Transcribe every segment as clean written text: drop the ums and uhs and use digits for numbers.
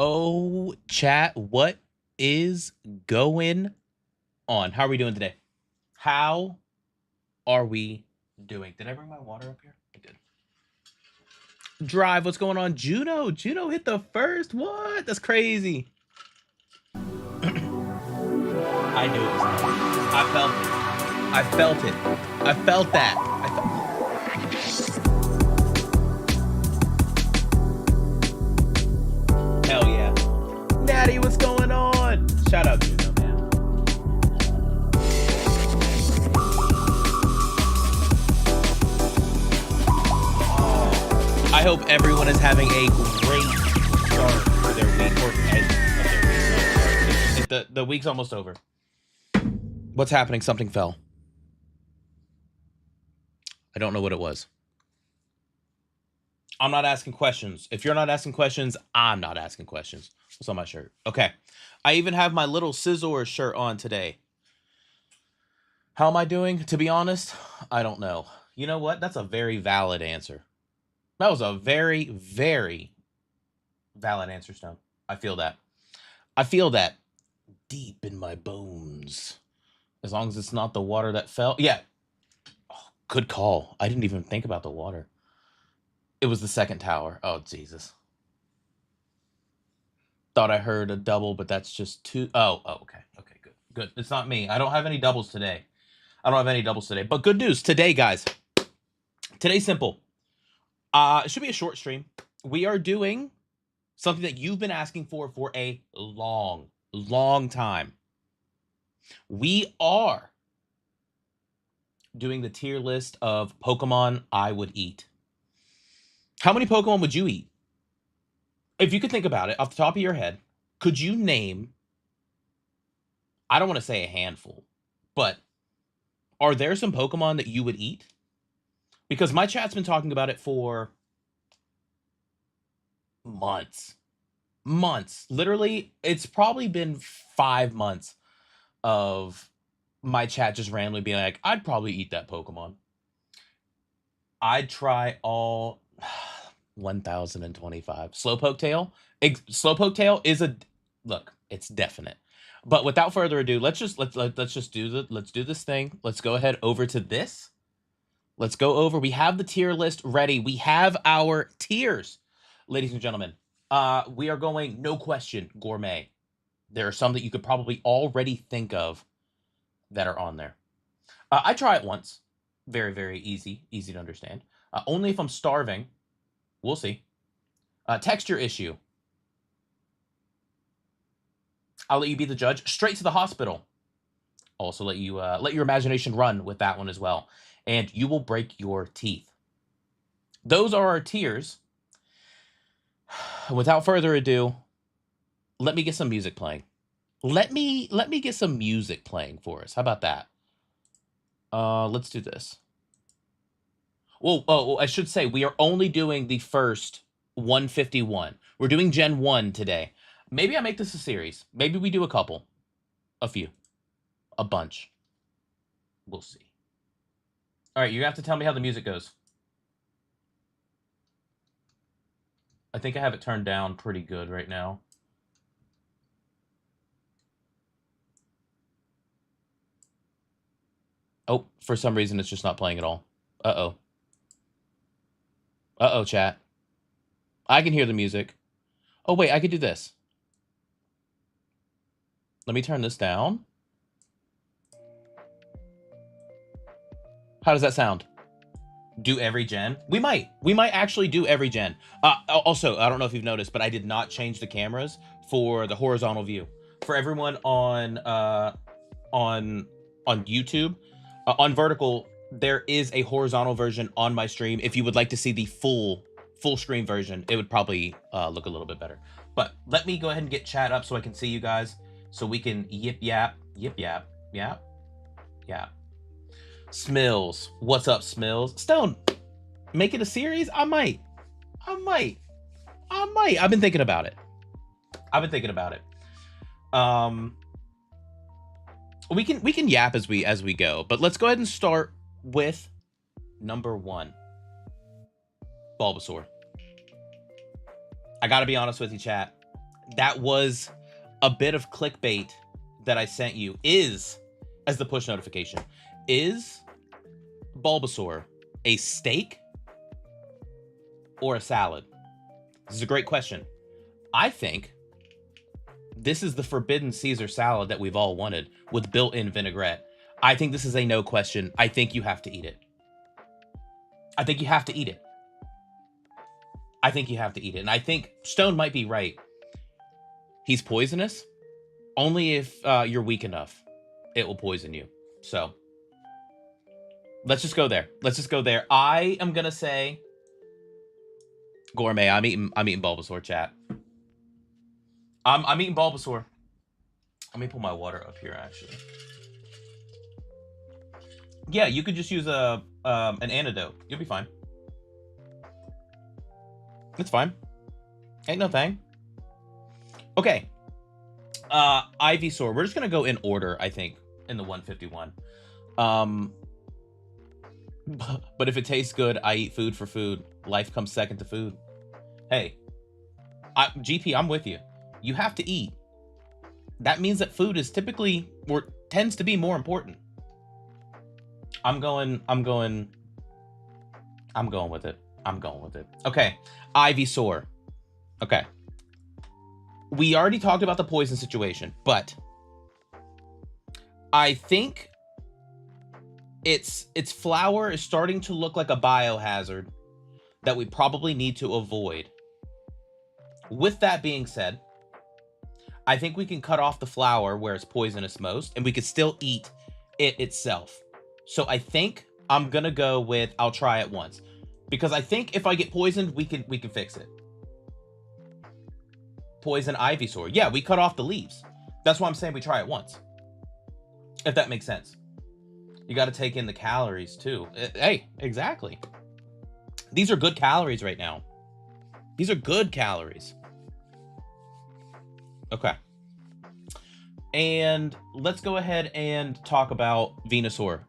Oh, chat, what is going on? How are we doing today? How are we doing? Did I bring my water up here? I did. Drive, what's going on? Juno hit the first. What? That's crazy. I knew it was coming. I felt it. I felt it. I felt that. Hell yeah. Natty, what's going on? Shout out Juno, man. I hope everyone is having a great start to their week or end of their week. No, the week's almost over. What's happening? Something fell. I don't know what it was. I'm not asking questions. If you're not asking questions, I'm not asking questions. What's on my shirt? Okay. I even have my little Scissor shirt on today. How am I doing? To be honest, I don't know. You know what? That's a very valid answer. That was a very, very valid answer, Stone. I feel that. I feel that deep in my bones. As long as it's not the water that fell. Yeah. Oh, good call. I didn't even think about the water. It was the second tower. Oh, Jesus. Thought I heard a double, but that's just two. Oh, okay. Okay, good. Good. It's not me. I don't have any doubles today. But good news today, guys. Today's simple. It should be a short stream. We are doing something that you've been asking for a long time. We are doing the tier list of Pokemon I would eat. How many Pokemon would you eat? If you could think about it off the top of your head, could you name, I don't want to say a handful, but are there some Pokemon that you would eat? Because my chat's been talking about it for months. Literally, it's probably been 5 months of my chat just randomly being like, I'd probably eat that Pokemon. I'd try all 1025. Slowpoke Tail. Slowpoke Tail is a look, it's definite. But without further ado, let's do this thing. Let's go ahead over to this. Let's go over. We have the tier list ready. We have our tiers, ladies and gentlemen. We are going no question gourmet. There are some that you could probably already think of that are on there. I try it once. Very, very easy to understand. Only if I'm starving. We'll see. Texture issue. I'll let you be the judge. Straight to the hospital. Also let you let your imagination run with that one as well. And you will break your teeth. Those are our tiers. Without further ado, let me get some music playing. Let me get some music playing for us. How about that? Let's do this. Well, I should say we are only doing the first 151. We're doing Gen 1 today. Maybe I make this a series. Maybe we do a couple. A few. A bunch. We'll see. All right, you have to tell me how the music goes. I think I have it turned down pretty good right now. Oh, for some reason, it's just not playing at all. Uh-oh. Uh-oh, chat. I can hear the music. Oh, wait, I could do this. Let me turn this down. How does that sound? Do every gen? We might actually do every gen. Also, I don't know if you've noticed, but I did not change the cameras for the horizontal view. For everyone on YouTube, on vertical, there is a horizontal version on my stream. If you would like to see the full screen version, it would probably look a little bit better. But let me go ahead and get chat up so I can see you guys, so we can yip yap. Smills, what's up, Smills? Stone, make it a series? I might. I've been thinking about it. We can yap as we go, but let's go ahead and start with number 1. Bulbasaur. I gotta be honest with you, chat. that was a bit of clickbait that I sent you, is, as the push notification, is Bulbasaur a steak or a salad? This is a great question. I think this is the forbidden Caesar salad that we've all wanted with built-in vinaigrette. I think this is a no question. I think you have to eat it. I think you have to eat it. I think you have to eat it. And I think Stone might be right. He's poisonous. Only if you're weak enough, it will poison you. So let's just go there. Let's just go there. I am gonna say gourmet. I'm eating Bulbasaur, chat. I'm eating Bulbasaur. Let me pull my water up here, actually. Yeah, you could just use an antidote. You'll be fine. It's fine. Ain't no thing. Okay. Ivysaur. We're just gonna go in order, I think, in the 151. But if it tastes good, I eat food for food. Life comes second to food. Hey, GP, I'm with you. You have to eat. That means that food is typically, or tends to be, more important. I'm going with it. I'm going with it. Okay, Ivysaur. Okay. We already talked about the poison situation, but I think its flower is starting to look like a biohazard that we probably need to avoid. With that being said, I think we can cut off the flower where it's poisonous most, and we could still eat it itself. So I think I'm gonna go with I'll try it once, because I think if I get poisoned, we can fix it. Poison Ivysaur. Yeah, we cut off the leaves. That's why I'm saying we try it once. If that makes sense. You got to take in the calories too. Hey, exactly. These are good calories right now. These are good calories. Okay. And let's go ahead and talk about Venusaur.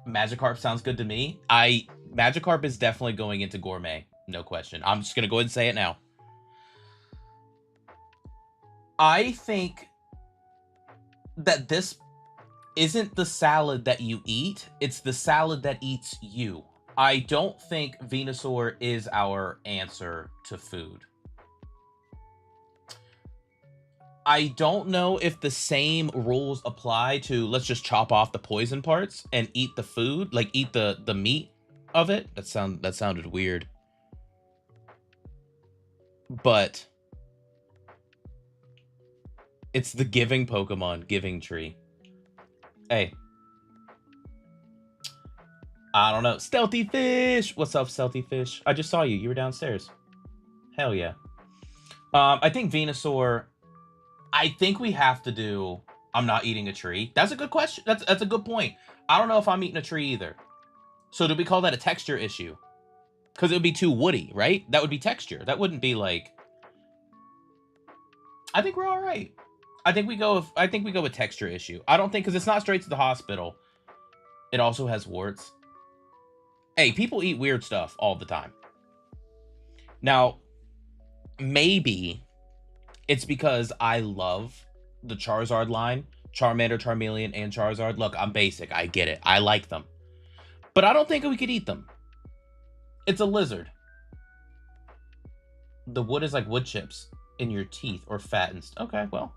Magikarp sounds good to me. Magikarp is definitely going into gourmet. No question. I'm just going to go ahead and say it now. I think that this isn't the salad that you eat. It's the salad that eats you. I don't think Venusaur is our answer to food. I don't know if the same rules apply to let's just chop off the poison parts and eat the food, like eat the meat of it. That sounded weird. But it's the giving Pokemon, Giving Tree. Hey. I don't know. Stealthy Fish! What's up, Stealthy Fish? I just saw you. You were downstairs. Hell yeah. I think Venusaur... I think we have to do I'm not eating a tree. That's a good question. That's a good point. I don't know if I'm eating a tree either. So do we call that a texture issue? Because it would be too woody, right? That would be texture. That wouldn't be like... I think we're all right. I think we go with texture issue. I don't think, because it's not straight to the hospital. It also has warts. Hey, people eat weird stuff all the time. Now, maybe it's because I love the Charizard line. Charmander, Charmeleon, and Charizard. Look, I'm basic. I get it. I like them. But I don't think we could eat them. It's a lizard. The wood is like wood chips in your teeth or fat and stuff. Okay, well.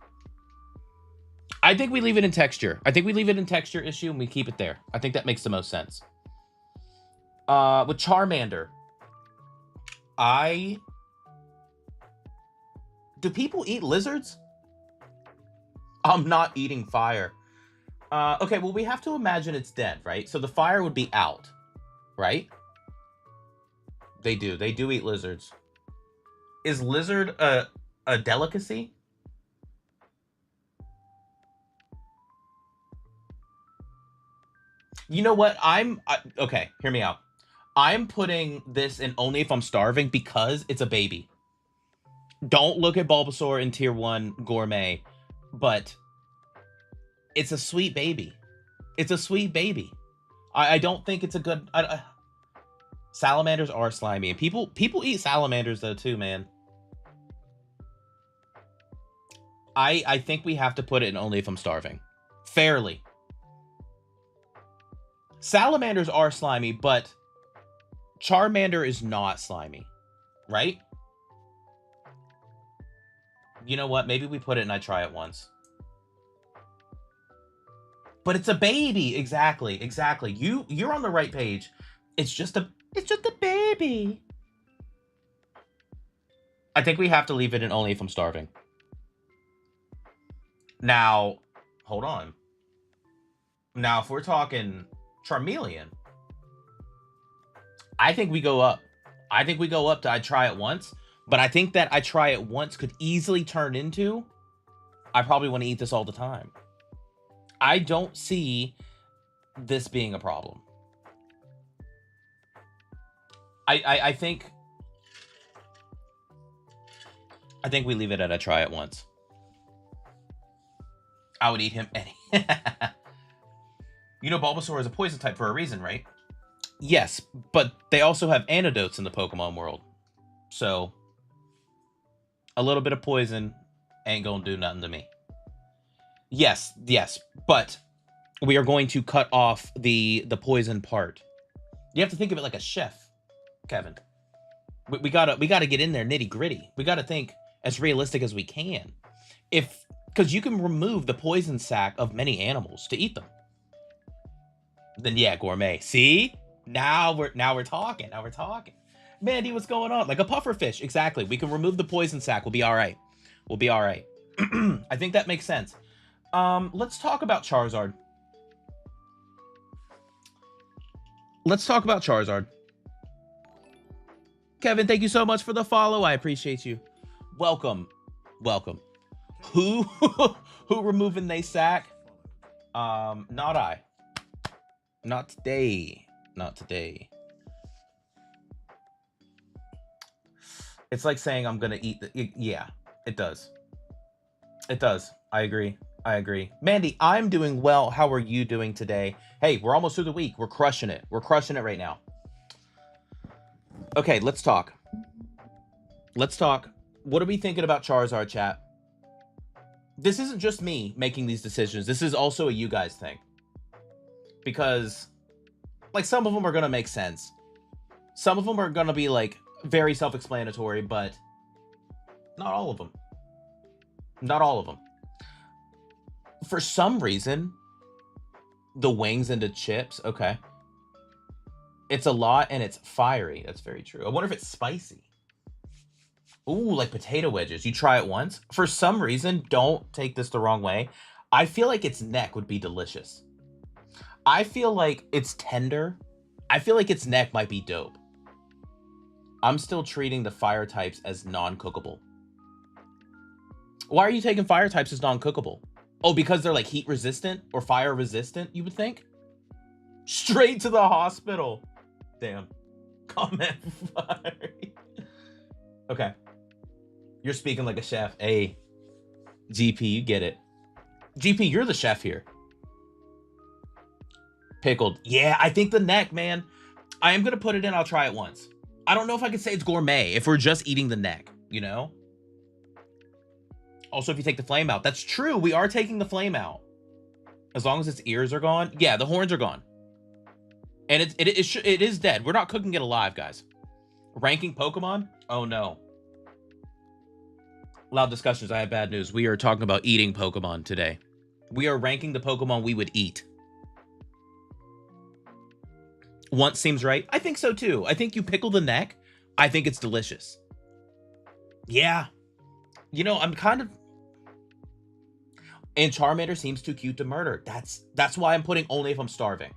I think we leave it in texture. I think we leave it in texture issue and we keep it there. I think that makes the most sense. With Charmander, do people eat lizards? I'm not eating fire. Okay, well, we have to imagine it's dead, right? So the fire would be out, right? They do eat lizards. Is lizard a delicacy? You know what? Okay, hear me out. I'm putting this in only if I'm starving because it's a baby. Don't look at Bulbasaur in tier 1 gourmet, but it's a sweet baby. It's a sweet baby. I don't think it's a good... Salamanders are slimy, and people eat salamanders though too, man. I think we have to put it in only if I'm starving. Fairly. Salamanders are slimy, but Charmander is not slimy, right? You know what? Maybe we put it and I try it once. But it's a baby. Exactly. Exactly. You're on the right page. It's just a baby. I think we have to leave it in only if I'm starving. Now, hold on. Now, if we're talking Charmeleon, I think we go up. I think we go up to I try it once. But I think that I try it once could easily turn into I probably want to eat this all the time. I don't see this being a problem. I think we leave it at I try it once. I would eat him any. You know Bulbasaur is a poison type for a reason, right? Yes, but they also have antidotes in the Pokemon world. So a little bit of poison ain't gonna do nothing to me. Yes, but we are going to cut off the poison part. You have to think of it like a chef, Kevin. We gotta get in there nitty gritty. We gotta think as realistic as we can. Because you can remove the poison sac of many animals to eat them. Then yeah, gourmet. See? Now we're talking. Now we're talking. Mandy, what's going on? Like a pufferfish. Exactly. We can remove the poison sac. We'll be all right. We'll be all right. I think that makes sense. Let's talk about Charizard. Kevin, thank you so much for the follow. I appreciate you. Welcome. Who removing they sack? Not I. Not today. It's like saying I'm gonna eat yeah, it does. I agree. Mandy, I'm doing well. How are you doing today? Hey, we're almost through the week. We're crushing it. Right now. Okay, let's talk. What are we thinking about Charizard, chat? This isn't just me making these decisions. This is also a you guys thing. Because, like, some of them are going to make sense. Some of them are going to be, like, very self-explanatory, but not all of them. For some reason, the wings into chips, okay. It's a lot, and it's fiery. That's very true. I wonder if it's spicy. Ooh, like potato wedges. You try it once. For some reason, don't take this the wrong way, I feel like its neck would be delicious. I feel like it's tender. I feel like its neck might be dope. I'm still treating the fire types as non-cookable. Why are you taking fire types as non-cookable? Oh, because they're like heat resistant or fire resistant, you would think? Straight to the hospital. Damn. Comment fire. Okay. You're speaking like a chef. Hey, GP, you get it. GP, you're the chef here. Pickled. Yeah, I think the neck, man. I am going to put it in. I'll try it once. I don't know if I could say it's gourmet if we're just eating the neck, you know? Also, if you take the flame out. That's true. We are taking the flame out. As long as its ears are gone. Yeah, the horns are gone. And it is dead. We're not cooking it alive, guys. Ranking Pokemon? Oh, no. Loud discussions. I have bad news. We are talking about eating Pokemon today. We are ranking the Pokemon we would eat. Once seems right. I think so, too. I think you pickle the neck. I think it's delicious. Yeah. You know, I'm kind of... And Charmander seems too cute to murder. That's why I'm putting only if I'm starving.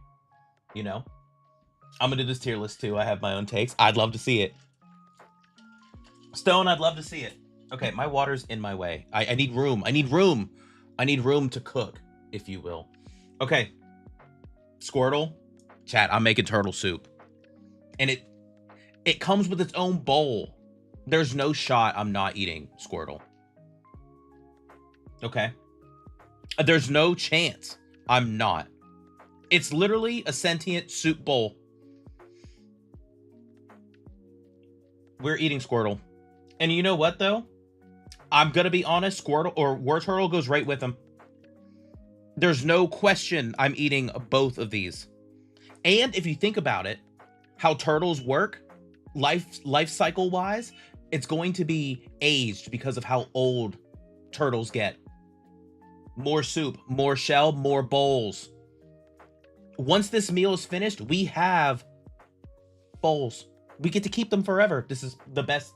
You know? I'm going to do this tier list, too. I have my own takes. I'd love to see it. Stone, I'd love to see it. Okay, my water's in my way. I need room. I need room to cook, if you will. Okay. Squirtle. Chat, I'm making turtle soup. And it comes with its own bowl. There's no shot I'm not eating Squirtle. Okay. There's no chance I'm not. It's literally a sentient soup bowl. We're eating Squirtle. And you know what, though? I'm going to be honest. Squirtle or War Turtle goes right with them. There's no question I'm eating both of these. And if you think about it, how turtles work, life cycle wise, it's going to be aged because of how old turtles get. More soup, more shell, more bowls. Once this meal is finished, we have bowls. We get to keep them forever. This is the best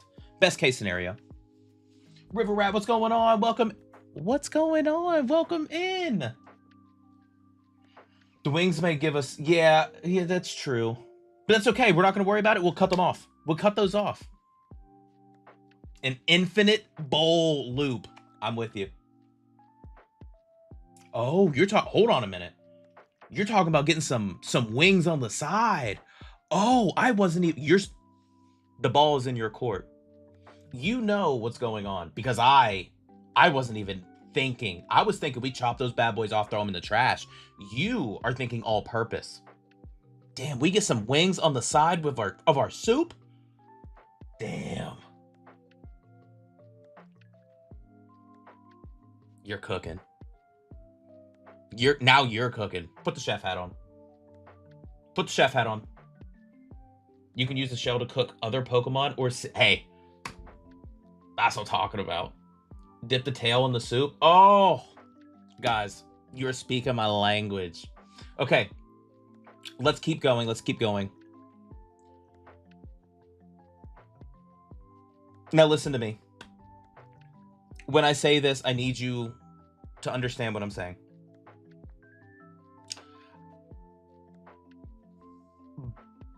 case scenario. River Rat, what's going on? Welcome. What's going on? Welcome in. The wings may give us... Yeah, that's true. But that's okay. We're not going to worry about it. We'll cut them off. We'll cut those off. An infinite bowl loop. I'm with you. Oh, you're talking... Hold on a minute. You're talking about getting some wings on the side. Oh, I wasn't even... The ball is in your court. You know what's going on. Because I wasn't even thinking. I was thinking we chop those bad boys off, throw them in the trash. You are thinking all purpose. Damn, we get some wings on the side with our soup? Damn. You're cooking. Now you're cooking. Put the chef hat on. Put the chef hat on. You can use the shell to cook other Pokemon or... Hey. That's what I'm talking about. Dip the tail in the soup. Oh! Guys, you're speaking my language. Okay. Let's keep going. Let's keep going. Now listen to me. When I say this, I need you to understand what I'm saying.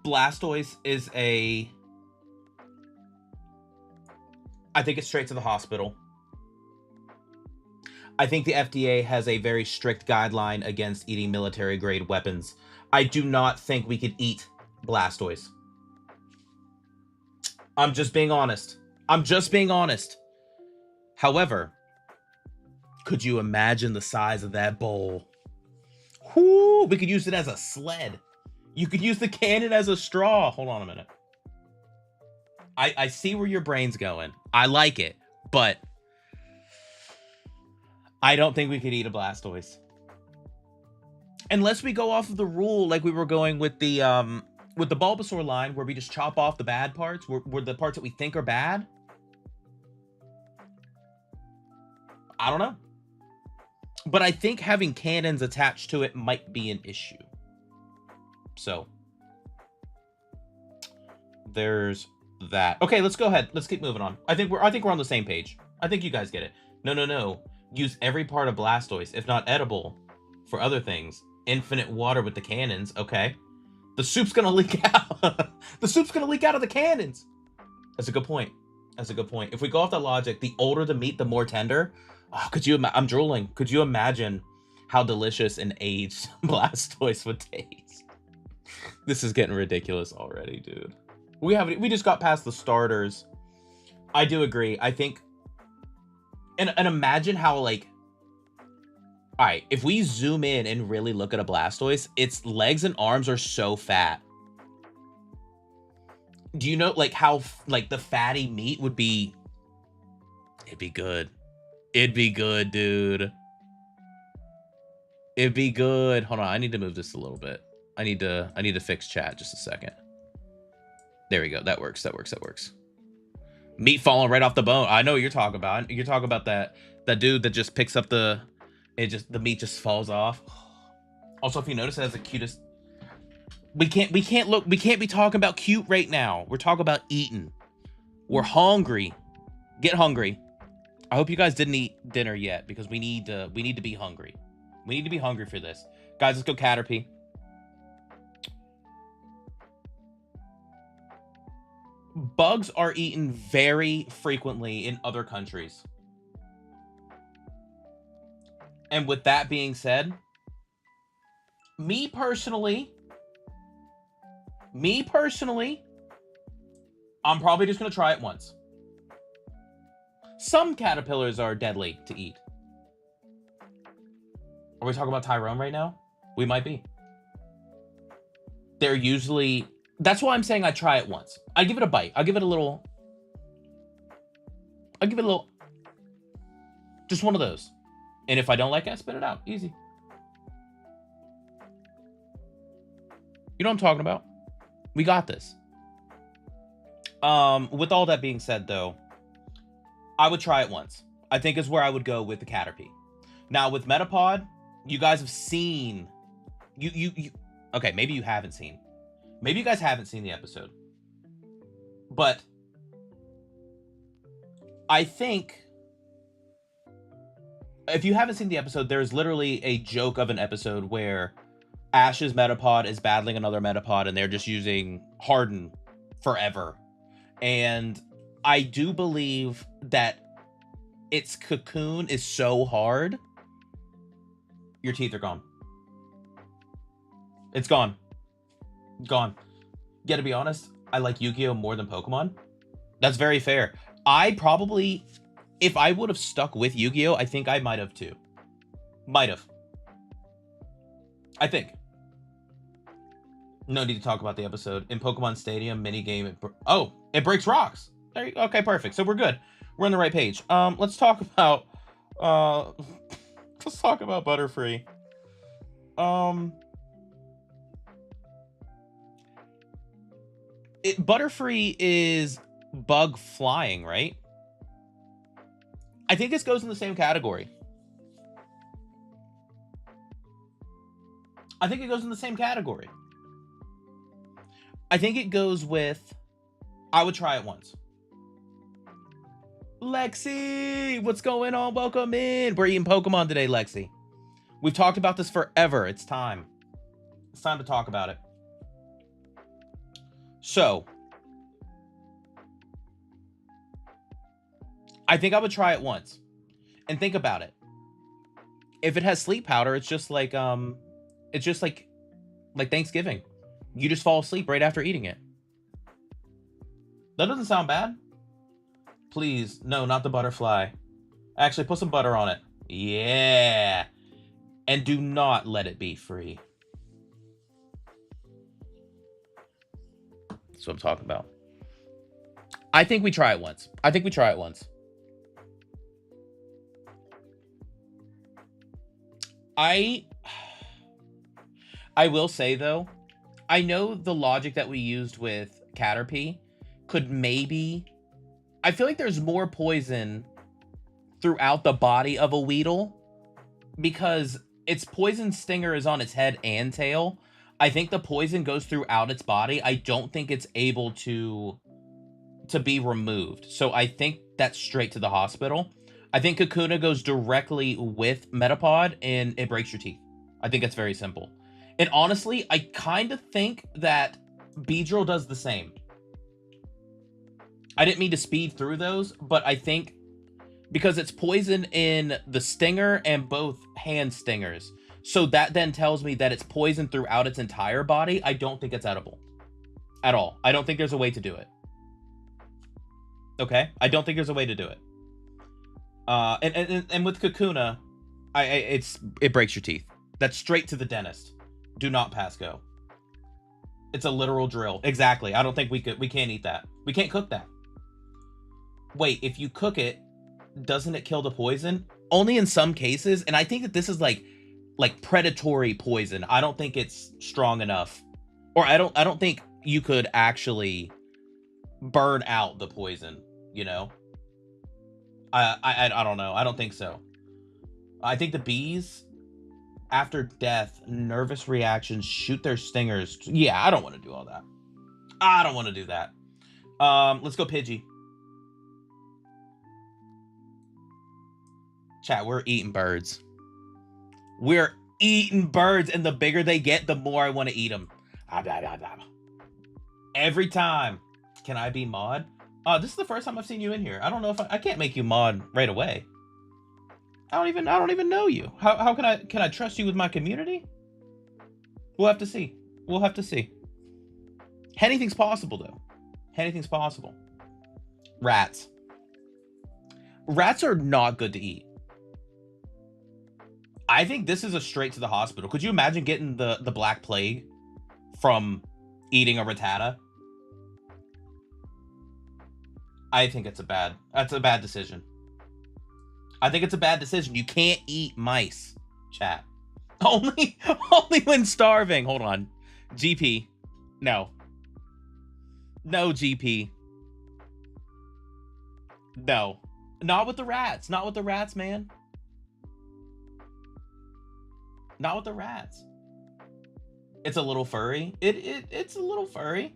Blastoise is a... I think it's straight to the hospital. I think the FDA has a very strict guideline against eating military-grade weapons. I do not think we could eat Blastoise. I'm just being honest. I'm just being honest. However, could you imagine the size of that bowl? Whoo, we could use it as a sled. You could use the cannon as a straw. Hold on a minute. I see where your brain's going. I like it, but I don't think we could eat a Blastoise. Unless we go off of the rule like we were going with the Bulbasaur line, where we just chop off the bad parts, where the parts that we think are bad. I don't know. But I think having cannons attached to it might be an issue. So there's that. Okay, let's go ahead. Let's keep moving on. I think we're on the same page. I think you guys get it. No. Use every part of Blastoise, if not edible, for other things. Infinite water with the cannons. Okay. The soup's gonna leak out. The soup's gonna leak out of the cannons. That's a good point. That's a good point. If we go off that logic, the older the meat, the more tender. Oh, I'm drooling. Could you imagine how delicious an aged Blastoise would taste? This is getting ridiculous already, dude. We just got past the starters. I do agree. I think, and imagine how, like, all right, if we zoom in and really look at a Blastoise, its legs and arms are so fat. Do you know, like, how, like, the fatty meat would be? It'd be good. It'd be good, dude. It'd be good. Hold on, I need to move this a little bit. I need to fix chat just a second. There we go. That works. That works. Meat falling right off the bone. I know what you're talking about. You're talking about that dude that just picks up the meat just falls off. Also, if you notice, it has the cutest. We can't be talking about cute right now. We're talking about eating. We're hungry. Get hungry. I hope you guys didn't eat dinner yet, because we need to be hungry. We need to be hungry for this. Guys, let's go Caterpie. Bugs are eaten very frequently in other countries. And with that being said, me personally, I'm probably just going to try it once. Some caterpillars are deadly to eat. Are we talking about Tyrone right now? We might be. They're usually... That's why I'm saying I try it once. I give it a bite. I'll give it a little I'll give it a little, just one of those. And if I don't like it, I spit it out. Easy. You know what I'm talking about? We got this. With all that being said, though, I would try it once. I think is where I would go with the Caterpie. Now, with Metapod, you guys have seen... You... Okay, maybe you haven't seen. Maybe you guys haven't seen the episode. But... I think... If you haven't seen the episode, there's literally a joke of an episode where Ash's Metapod is battling another Metapod and they're just using Harden forever. And I do believe that its cocoon is so hard. Your teeth are gone. It's gone. Gone. Yeah, to be honest, I like Yu-Gi-Oh! More than Pokemon. That's very fair. I probably... If I would have stuck with Yu-Gi-Oh!, I think I might have too. Might have. I think. No need to talk about the episode. In Pokemon Stadium, minigame... it breaks rocks! There you, okay, perfect. So we're good. We're on the right page. Let's talk about... let's talk about Butterfree. Butterfree is bug flying, right? I think this goes in the same category. I think it goes in the same category. I think it goes with... I would try it once. Lexi! What's going on? Welcome in. We're eating Pokemon today, Lexi. We've talked about this forever. It's time. It's time to talk about it. So... I think I would try it once. And think about it. If it has sleep powder, it's just like Thanksgiving. You just fall asleep right after eating it. That doesn't sound bad. Please, no, not the butterfly. Actually, put some butter on it. Yeah. And do not let it be free. That's what I'm talking about. I think we try it once. I will say, though, I know the logic that we used with Caterpie could maybe... I feel like there's more poison throughout the body of a Weedle because its poison stinger is on its head and tail. I think the poison goes throughout its body. I don't think it's able to be removed. So I think that's straight to the hospital. I think Kakuna goes directly with Metapod and it breaks your teeth. I think it's very simple. And honestly, I kind of think that Beedrill does the same. I didn't mean to speed through those, but I think because it's poison in the stinger and both hand stingers. So that then tells me that it's poison throughout its entire body. I don't think it's edible at all. I don't think there's a way to do it. Okay? I don't think there's a way to do it. And with Kakuna, it breaks your teeth. That's straight to the dentist. Do not pass go. It's a literal drill. Exactly. I don't think we can't eat that. We can't cook that. Wait, if you cook it, doesn't it kill the poison? Only in some cases, and I think that this is like predatory poison. I don't think it's strong enough. Or I don't think you could actually burn out the poison, you know? I don't know. I don't think so. I think the bees, after death, nervous reactions, shoot their stingers. Yeah, I don't want to do all that. I don't want to do that. Let's go Pidgey. Chat, we're eating birds. We're eating birds, and the bigger they get, the more I want to eat them. Every time. Can I be mod? This is the first time I've seen you in here. I don't know if I can't make you mod right away. I don't even know you. How can I trust you with my community? We'll have to see. We'll have to see. Anything's possible, though. Anything's possible. Rats. Rats are not good to eat. I think this is a straight to the hospital. Could you imagine getting the Black Plague from eating a Rattata? I think that's a bad decision. I think it's a bad decision. You can't eat mice, chat. Only when starving. Hold on. GP. No. No, GP. No. Not with the rats. Not with the rats, man. Not with the rats. It's a little furry. It's a little furry.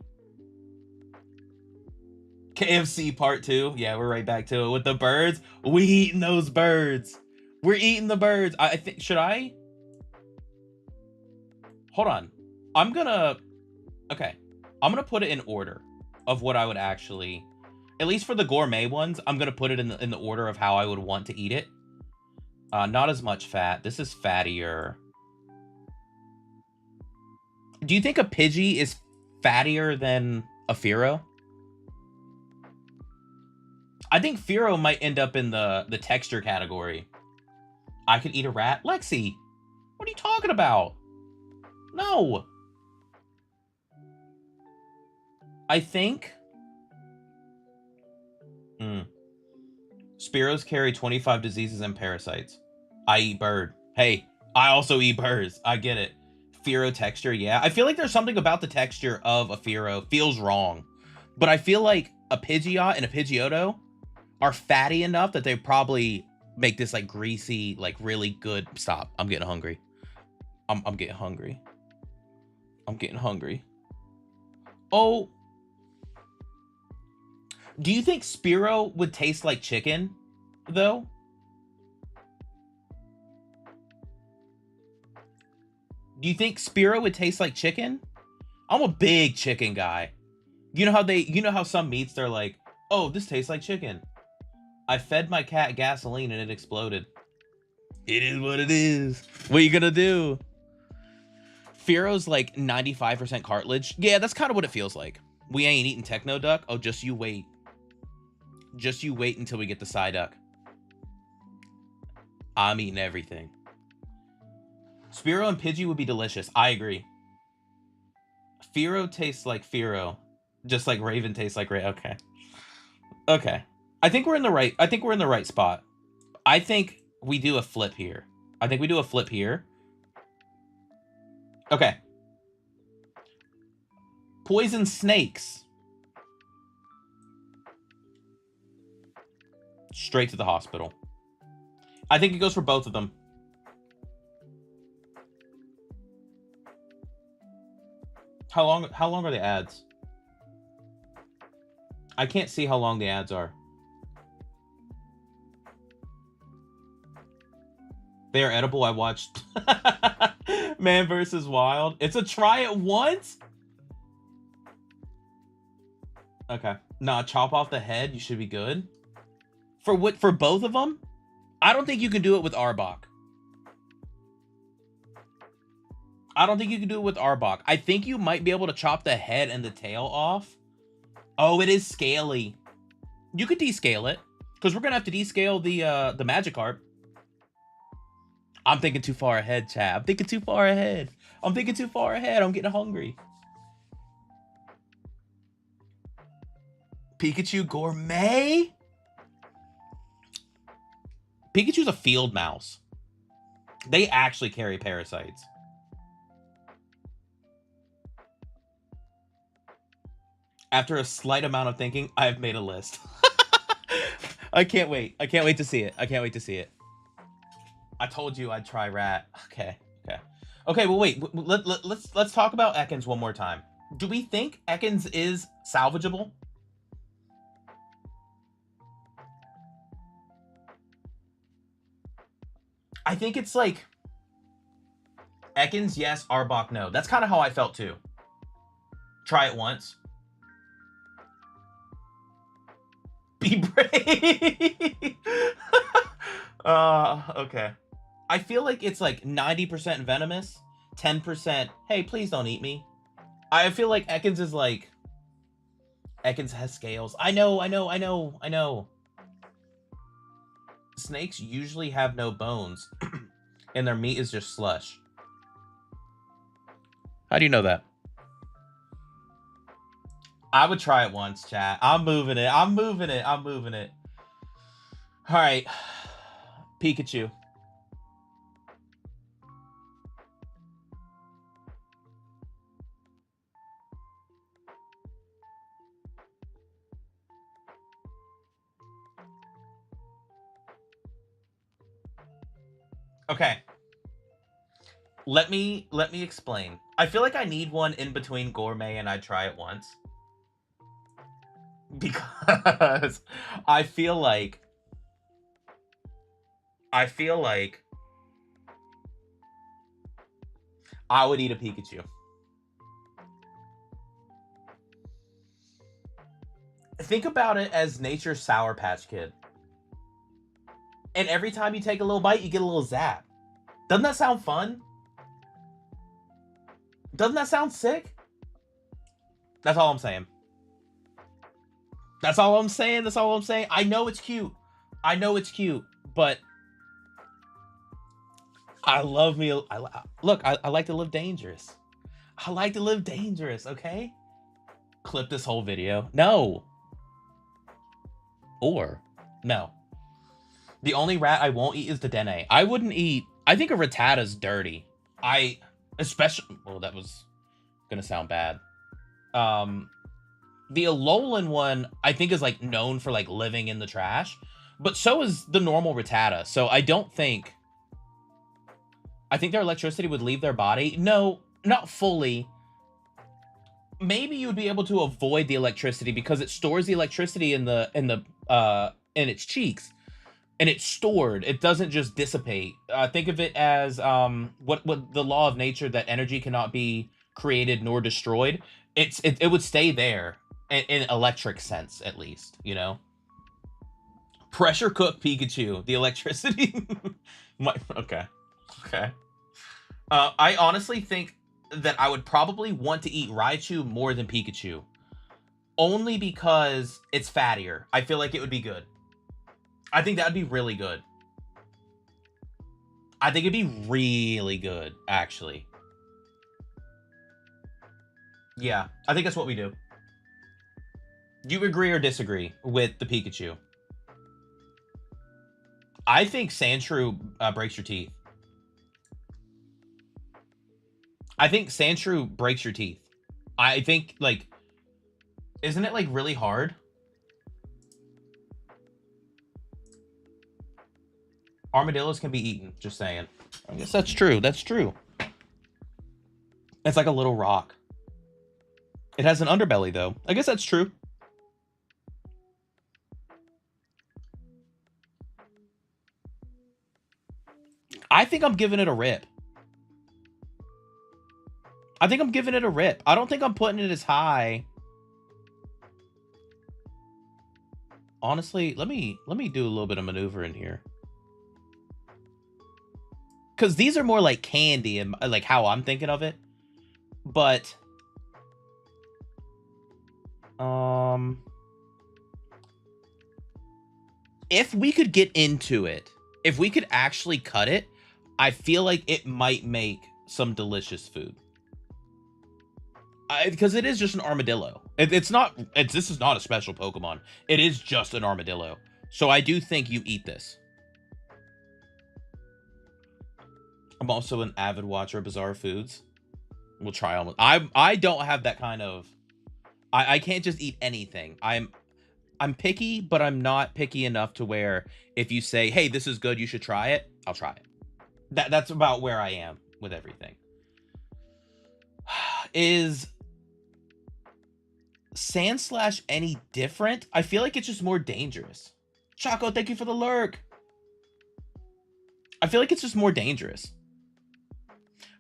KFC part 2. Yeah, we're right back to it. With the birds. We eating those birds. We're eating the birds. I think, should I? Hold on. I'm gonna, okay. I'm gonna put it in order of what I would actually, at least for the gourmet ones, I'm gonna put it in the order of how I would want to eat it. Not as much fat. This is fattier. Do you think a Pidgey is fattier than a Fearow? I think Fearow might end up in the texture category. I could eat a rat? Lexi, what are you talking about? No. I think... Spearows carry 25 diseases and parasites. I eat bird. Hey, I also eat birds. I get it. Fearow texture, yeah. I feel like there's something about the texture of a Fearow feels wrong. But I feel like a Pidgeot and a Pidgeotto are fatty enough that they probably make this like greasy, like really good. Stop. I'm getting hungry. I'm getting hungry. I'm getting hungry. Oh. Do you think Spearow would taste like chicken, though? Do you think Spearow would taste like chicken? I'm a big chicken guy. You know how some meats, they're like, oh, this tastes like chicken. I fed my cat gasoline and it exploded. It is what it is. What are you gonna do? Fearow's like 95% cartilage. Yeah, that's kind of what it feels like. We ain't eating Techno Duck. Oh, just you wait. Just you wait until we get the Psyduck. I'm eating everything. Spearow and Pidgey would be delicious. I agree. Fearow tastes like Fearow. Just like Raven tastes like Raven. Okay. Okay. I think we're in the right spot. I think we do a flip here. Okay. Poison snakes. Straight to the hospital. I think it goes for both of them. How long are the ads? I can't see how long the ads are. They are edible. I watched Man vs. Wild. It's a try it once? Okay. Nah, chop off the head. You should be good. For what? For both of them? I don't think you can do it with Arbok. I think you might be able to chop the head and the tail off. Oh, it is scaly. You could descale it. Because we're going to have to descale the Magikarp. I'm thinking too far ahead, chat. I'm getting hungry. Pikachu Gourmet? Pikachu's a field mouse. They actually carry parasites. After a slight amount of thinking, I've made a list. I can't wait. I can't wait to see it. I told you I'd try rat. Okay. Well, wait. Let's talk about Ekans one more time. Do we think Ekans is salvageable? I think it's like Ekans, yes. Arbok, no. That's kind of how I felt too. Try it once. Be brave. Okay. I feel like it's like 90% venomous, 10%, hey, please don't eat me. I feel like Ekans is like, Ekans has scales. I know. Snakes usually have no bones, and their meat is just slush. How do you know that? I would try it once, chat. I'm moving it. I'm moving it. I'm moving it. All right. Pikachu. Okay. Let me explain. I feel like I need one in between gourmet and I try it once. Because I feel like I feel like I would eat a Pikachu. Think about it as nature's Sour Patch Kid. And every time you take a little bite, you get a little zap. Doesn't that sound fun? Doesn't that sound sick? That's all I'm saying. That's all I'm saying. That's all I'm saying. I know it's cute. I know it's cute, but I love me. Look, I like to live dangerous. I like to live dangerous, okay? Clip this whole video. No. Or, no. The only rat I won't eat is the Dene. I wouldn't eat... I think a Rattata's dirty. Especially... Well, that was gonna sound bad. The Alolan one, I think, is, like, known for, like, living in the trash. But so is the normal Rattata. So I don't think... I think their electricity would leave their body. No, not fully. Maybe you would be able to avoid the electricity because it stores the electricity in its cheeks. And it's stored. It doesn't just dissipate. Think of it as what the law of nature, that energy cannot be created nor destroyed. It would stay there in electric sense, at least, you know. Pressure cook Pikachu. The electricity. Okay. I honestly think that I would probably want to eat Raichu more than Pikachu, only because it's fattier. I feel like it would be good. I think that would be really good. I think it'd be really good, actually. Yeah, I think that's what we do. Do you agree or disagree with the Pikachu? I think Sandshrew breaks your teeth. I think Sandshrew breaks your teeth. I think, like, isn't it, like, really hard? Armadillos can be eaten, just saying. I guess that's true. That's true. It's like a little rock. It has an underbelly, though. I guess that's true. I think I'm giving it a rip. I think I'm giving it a rip. I don't think I'm putting it as high. Honestly, let me do a little bit of maneuvering here. Because these are more like candy and like how I'm thinking of it. But if we could get into it, if we could actually cut it, I feel like it might make some delicious food. Because it is just an armadillo. This is not a special Pokemon. It is just an armadillo. So I do think you eat this. I'm also an avid watcher of Bizarre Foods. We'll try almost. I don't have that kind of... I can't just eat anything. I'm picky, but I'm not picky enough to where if you say, hey, this is good, you should try it, I'll try it. That's about where I am with everything. Is Sandslash any different? I feel like it's just more dangerous. Choco, thank you for the lurk. I feel like it's just more dangerous.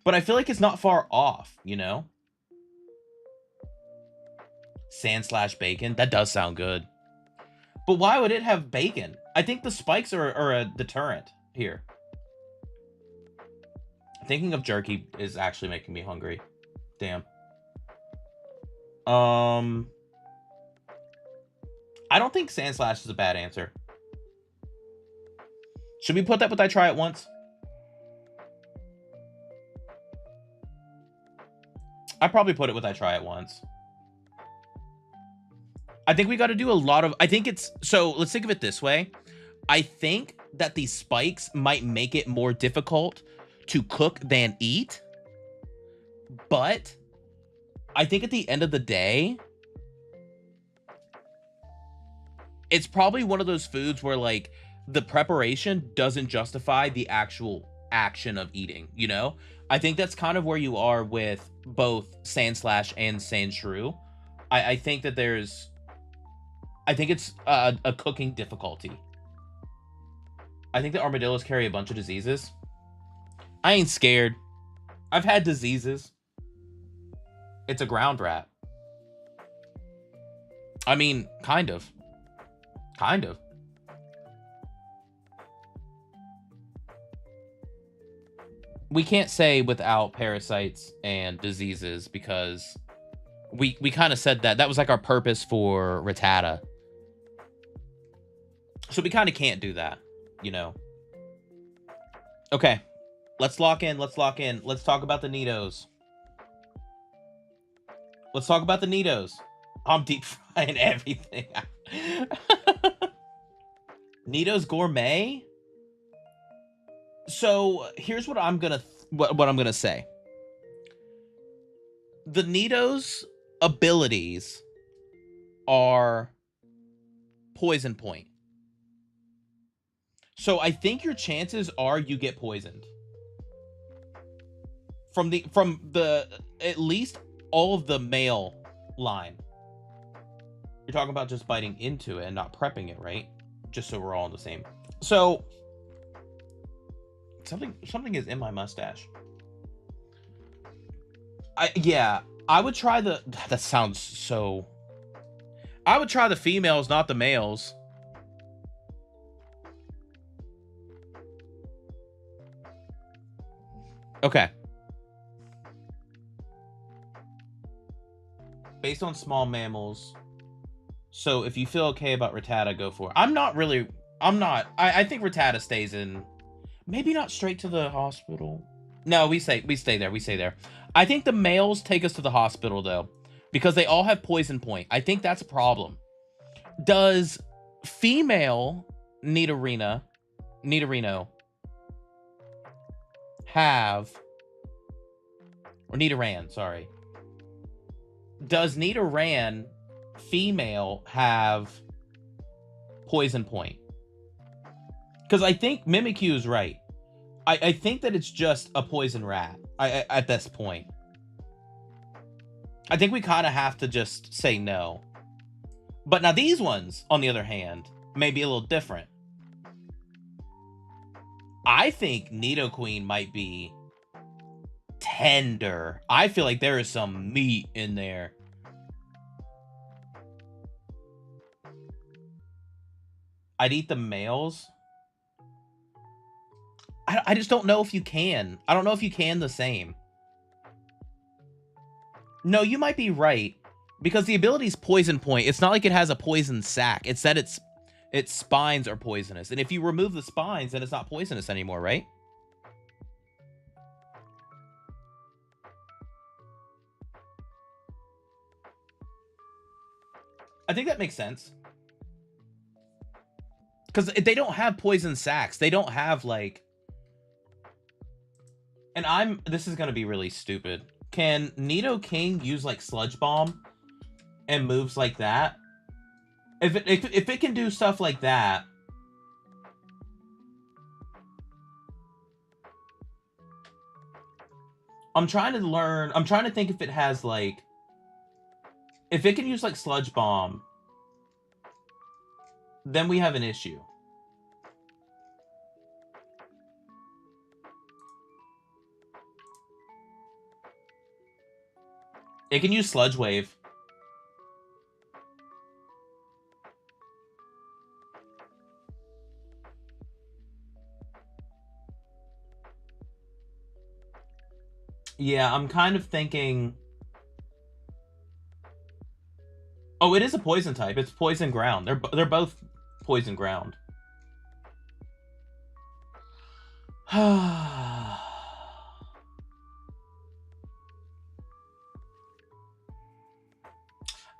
But I feel like it's not far off, you know? Sandslash bacon? That does sound good. But why would it have bacon? I think the spikes are a deterrent here. Thinking of jerky is actually making me hungry. Damn. I don't think Sandslash is a bad answer. Should we put that with I try it once? I probably put it with I try it once. I think we got to do a lot of, I think it's, so let's think of it this way. I think that these spikes might make it more difficult to cook than eat. But I think at the end of the day, it's probably one of those foods where like the preparation doesn't justify the actual action of eating, you know? I think that's kind of where you are with both Sand Slash and Sand Shrew. I think that I think it's a cooking difficulty. I think the armadillos carry a bunch of diseases. I ain't scared. I've had diseases. It's a ground rat. I mean, kind of. Kind of. We can't say without parasites and diseases because we kind of said that. That was like our purpose for Rattata. So we kind of can't do that, you know? Okay. Let's lock in. Let's lock in. Let's talk about the Nidos. Let's talk about the Nidos. I'm deep frying everything. Nidos Gourmet? So here's what I'm gonna say. The Nido's abilities are poison point. So I think your chances are you get poisoned. From the at least all of the male line. You're talking about just biting into it and not prepping it, right? Just so we're all in the same. So something is in my mustache. I would try the, that sounds so, I would try the females, not the males. Okay. Based on small mammals. So if you feel okay about Rattata, go for it. I think Rattata stays in, maybe not straight to the hospital. No, we stay there. I think the males take us to the hospital though, because they all have poison point. I think that's a problem. Does female Nidorino have, or Nidoran, sorry. Does Nidoran female have poison point? Because I think Mimikyu is right. I think that it's just a poison rat at this point. I think we kind of have to just say no. But now these ones, on the other hand, may be a little different. I think Nidoqueen might be tender. I feel like there is some meat in there. I'd eat the males. I just don't know if you can. I don't know if you can the same. No, you might be right. Because the ability's poison point. It's not like it has a poison sac. It's that its spines are poisonous. And if you remove the spines, then it's not poisonous anymore, right? I think that makes sense. Because they don't have poison sacs. They don't have, like... And this is going to be really stupid. Can Nidoking use, like, Sludge Bomb and moves like that? If it can do stuff like that... I'm trying to think if it has, like... If it can use, like, Sludge Bomb, then we have an issue. It can use Sludge Wave. Yeah, I'm kind of thinking... Oh, it is a poison type. It's poison ground. They're both poison ground.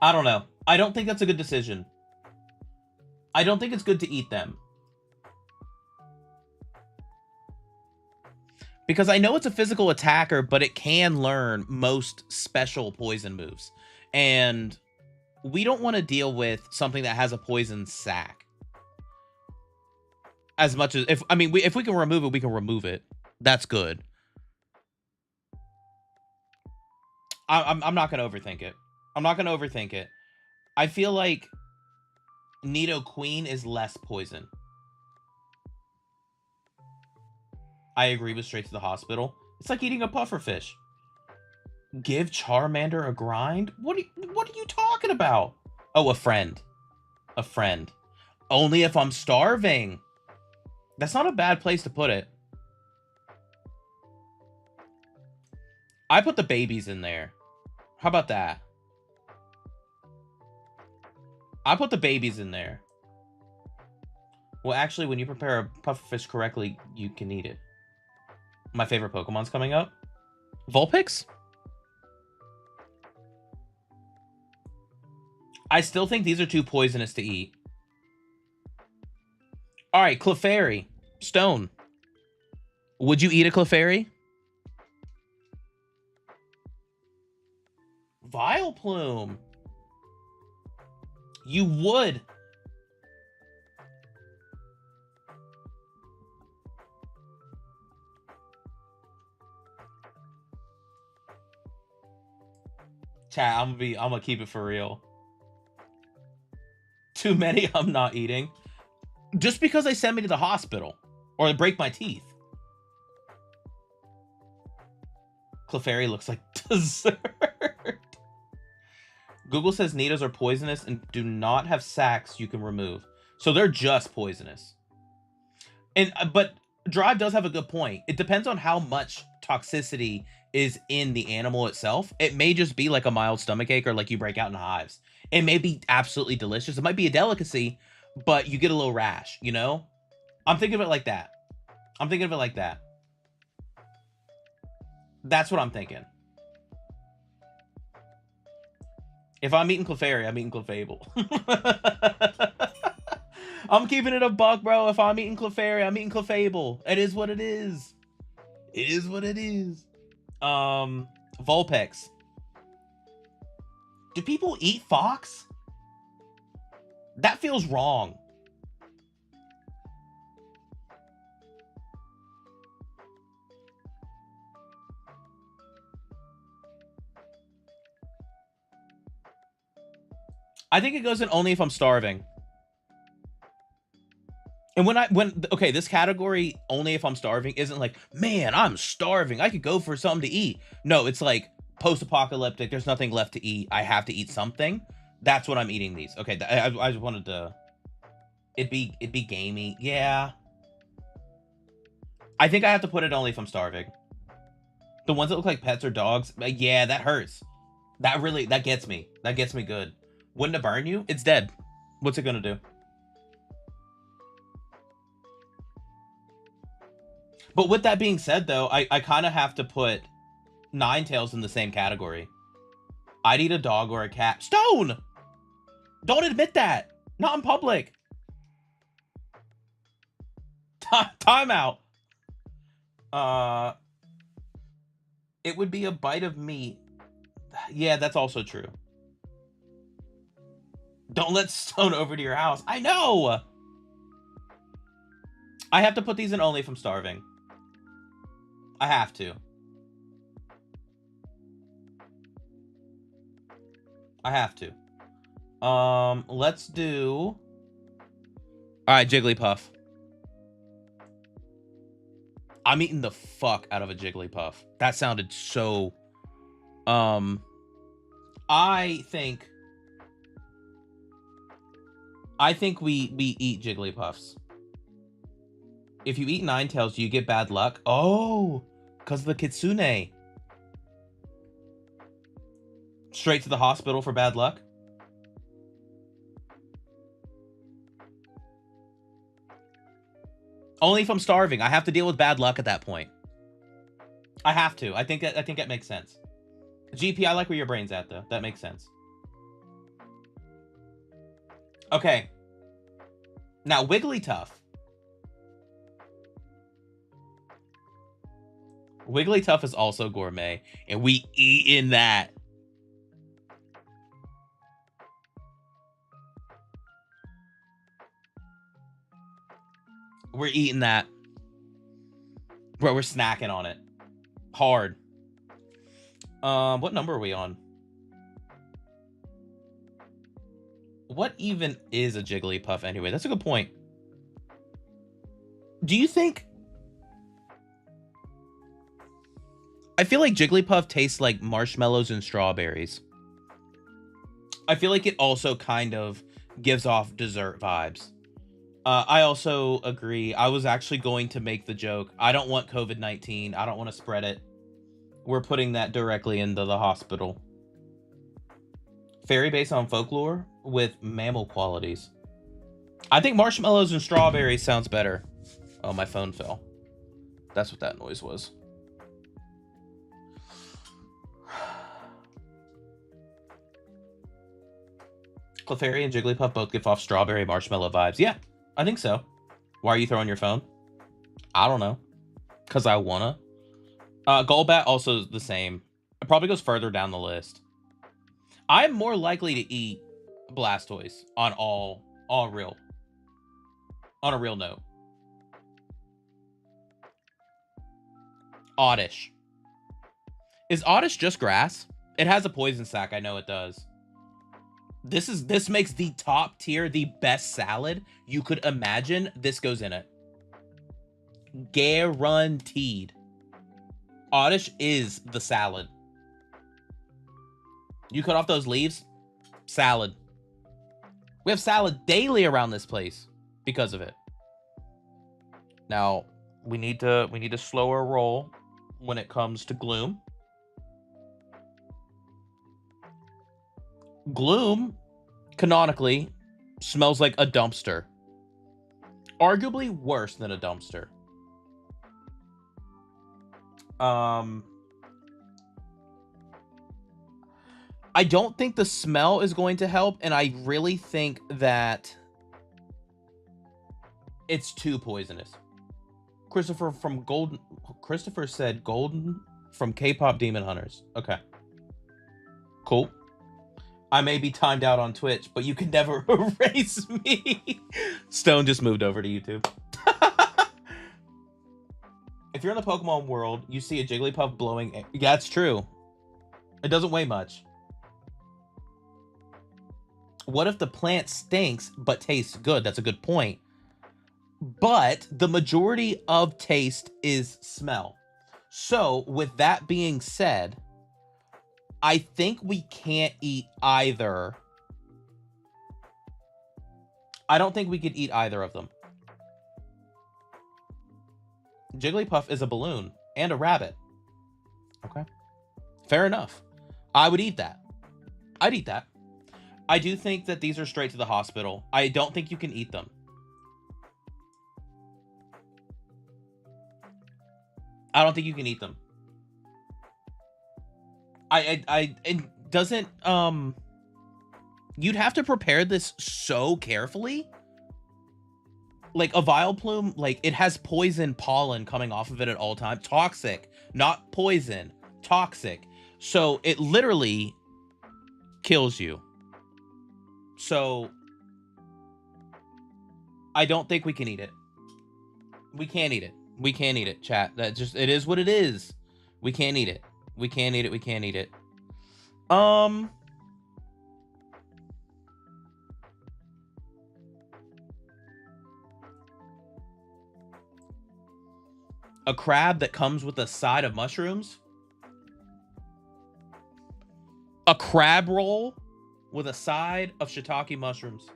I don't know. I don't think that's a good decision. I don't think it's good to eat them. Because I know it's a physical attacker, but it can learn most special poison moves. And we don't want to deal with something that has a poison sack. As much as, if we can remove it, we can remove it. That's good. I'm not going to overthink it. I'm not going to overthink it. I feel like Nidoqueen is less poison. I agree with straight to the hospital. It's like eating a pufferfish. Give Charmander a grind? What are you talking about? Oh, a friend. A friend. Only if I'm starving. That's not a bad place to put it. I put the babies in there. How about that? I put the babies in there. Well, actually, when you prepare a pufferfish correctly, you can eat it. My favorite Pokemon's coming up. Vulpix? I still think these are too poisonous to eat. All right, Clefairy. Stone. Would you eat a Clefairy? Vileplume. You would. Chat, I'm gonna keep it for real. Too many I'm not eating. Just because they send me to the hospital or they break my teeth. Clefairy looks like dessert. Google says Nidos are poisonous and do not have sacs you can remove. So they're just poisonous. And but Drive does have a good point. It depends on how much toxicity is in the animal itself. It may just be like a mild stomachache or like you break out in hives. It may be absolutely delicious. It might be a delicacy, but you get a little rash, you know? I'm thinking of it like that. I'm thinking of it like that. That's what I'm thinking. If I'm eating Clefairy, I'm eating Clefable. I'm keeping it a buck, bro. If I'm eating Clefairy, I'm eating Clefable. It is what it is. It is what it is. Vulpix. Do people eat fox? That feels wrong. I think it goes in only if I'm starving. And okay, this category, only if I'm starving, isn't like, man, I'm starving, I could go for something to eat. No, it's like post-apocalyptic, there's nothing left to eat, I have to eat something. That's what I'm eating these. Okay, I just wanted to... It'd be gamey. Yeah. I think I have to put it only if I'm starving. The ones that look like pets or dogs, yeah, that hurts. That gets me. That gets me good. Wouldn't it burn you? It's dead. What's it gonna do? But with that being said, though, I kind of have to put Ninetales in the same category. I'd eat a dog or a cat. Stone! Don't admit that! Not in public! Time out! It would be a bite of meat. Yeah, that's also true. Don't let Stone over to your house. I know! I have to put these in only if I'm starving. I have to. I have to. Let's do... Alright, Jigglypuff. I'm eating the fuck out of a Jigglypuff. That sounded so... I think we eat Jigglypuffs. If you eat Ninetales, do you get bad luck? Oh, because of the Kitsune. Straight to the hospital for bad luck? Only if I'm starving. I have to deal with bad luck at that point. I have to. I think that makes sense. GP, I like where your brain's at, though. That makes sense. Okay. Now, Wigglytuff. Wigglytuff is also gourmet, and we eating that. We're eating that. Bro, we're snacking on it. Hard. What number are we on? What even is a Jigglypuff anyway? That's a good point. Do you think... I feel like Jigglypuff tastes like marshmallows and strawberries. I feel like it also kind of gives off dessert vibes. I also agree. I was actually going to make the joke. I don't want COVID-19. I don't want to spread it. We're putting that directly into the hospital. Fairy based on folklore with mammal qualities. I think marshmallows and strawberries sounds better. Oh, my phone fell. That's what that noise was. Clefairy and Jigglypuff both give off strawberry marshmallow vibes. Yeah, I think so. Why are you throwing your phone? I don't know. Because I wanna. Golbat also the same. It probably goes further down the list. I'm more likely to eat Blastoise on a real note. Oddish. Is Oddish just grass? It has a poison sac. I know it does. This makes the top tier, the best salad you could imagine. This goes in it. Guaranteed. Oddish is the salad. You cut off those leaves, salad. We have salad daily around this place because of it. Now, we need to slow our roll when it comes to Gloom. Gloom, canonically, smells like a dumpster. Arguably worse than a dumpster. I don't think the smell is going to help, and I really think that it's too poisonous. Christopher said Golden from K-pop Demon Hunters. Okay. Cool. I may be timed out on Twitch, but you can never erase me. Stone just moved over to YouTube. If you're in the Pokemon world, you see a Jigglypuff blowing... Yeah, it's true. It doesn't weigh much. What if the plant stinks but tastes good? That's a good point. But the majority of taste is smell. So, with that being said, I think we can't eat either. I don't think we could eat either of them. Jigglypuff is a balloon and a rabbit. Okay. Fair enough. I would eat that. I'd eat that. I do think that these are straight to the hospital. I don't think you can eat them. I don't think you can eat them. It doesn't, you'd have to prepare this so carefully. Like a Vileplume, like it has poison pollen coming off of it at all times. Toxic, not poison, toxic. So it literally kills you. So I don't think we can eat it. We can't eat it. We can't eat it, chat. That just, it is what it is. We can't eat it. We can't eat it. We can't eat it. A crab that comes with a side of mushrooms? A crab roll with a side of shiitake mushrooms.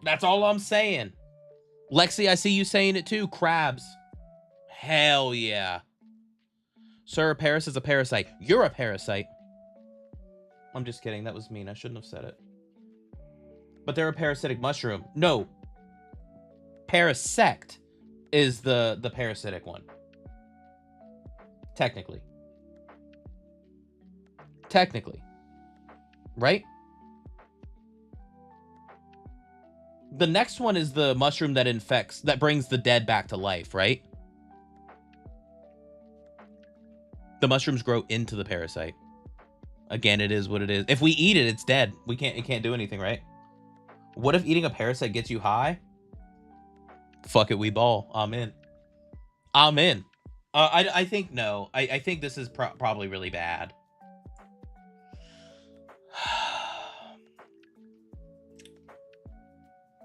That's all I'm saying. Lexi, I see you saying it too. Crabs. Hell yeah. Sir, Paris is a parasite. You're a parasite. I'm just kidding. That was mean. I shouldn't have said it. But they're a parasitic mushroom. No. Parasect is the parasitic one. Technically. Technically. Right? The next one is the mushroom that infects, that brings the dead back to life, right? The mushrooms grow into the parasite. Again, it is what it is. If we eat it, it's dead. It can't do anything, right? What if eating a parasite gets you high? Fuck it, we ball. I'm in. I'm in. I think no. I think this is probably really bad.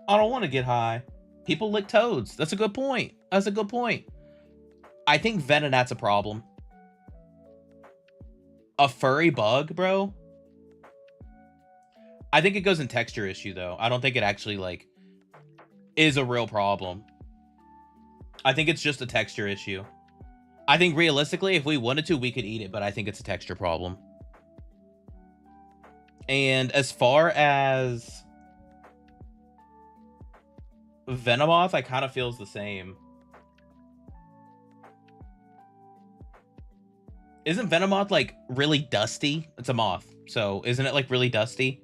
I don't want to get high. People lick toads. That's a good point. That's a good point. I think Venonat's a problem. A furry bug, bro? I think it goes in texture issue, though. I don't think it actually, like, is a real problem. I think it's just a texture issue. I think, realistically, if we wanted to, we could eat it, but I think it's a texture problem. And as far as Venomoth, I kind of feels the same. Isn't Venomoth, like, really dusty? It's a moth, so isn't it, like, really dusty?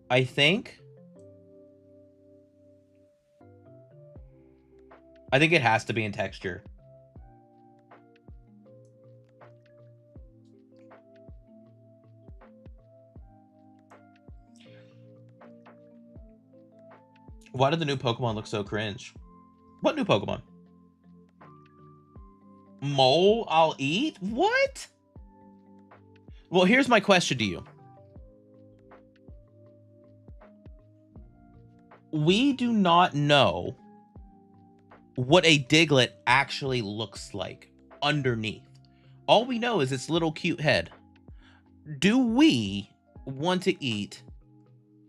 I think it has to be in texture. Why did the new Pokemon look so cringe? What new Pokemon? Mole I'll eat? What? Well, here's my question to you. We do not know what a Diglett actually looks like underneath. All we know is its little cute head. Do we want to eat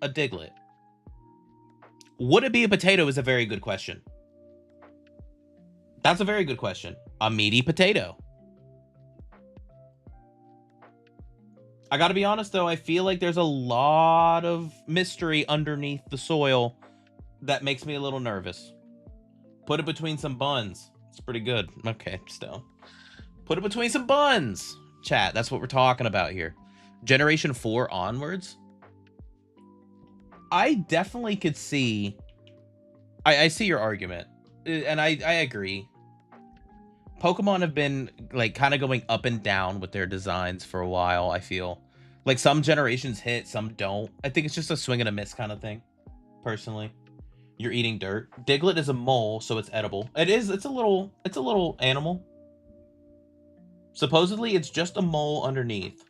a Diglett? Would it be a potato is a very good question. That's a very good question. A meaty potato. I gotta be honest, though, I feel like there's a lot of mystery underneath the soil that makes me a little nervous. Put it between some buns. It's pretty good. Okay, still. Put it between some buns. Chat, that's what we're talking about here. Generation 4 onwards? I definitely could see... I see your argument. And I agree. Pokemon have been, like, kind of going up and down with their designs for a while, I feel. Like, some generations hit, some don't. I think it's just a swing and a miss kind of thing, personally. You're eating dirt. Diglett is a mole, so it's edible. It is, it's a little animal. Supposedly, it's just a mole underneath.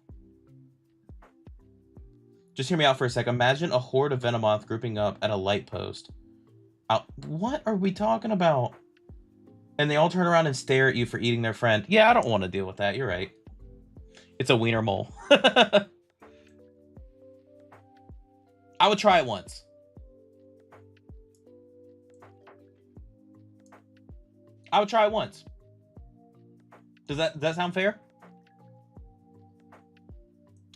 Just hear me out for a sec. Imagine a horde of Venomoth grouping up at a light post. What are we talking about? And they all turn around and stare at you for eating their friend. Yeah, I don't want to deal with that. You're right. It's a wiener mole. I would try it once. I would try it once. Does that sound fair?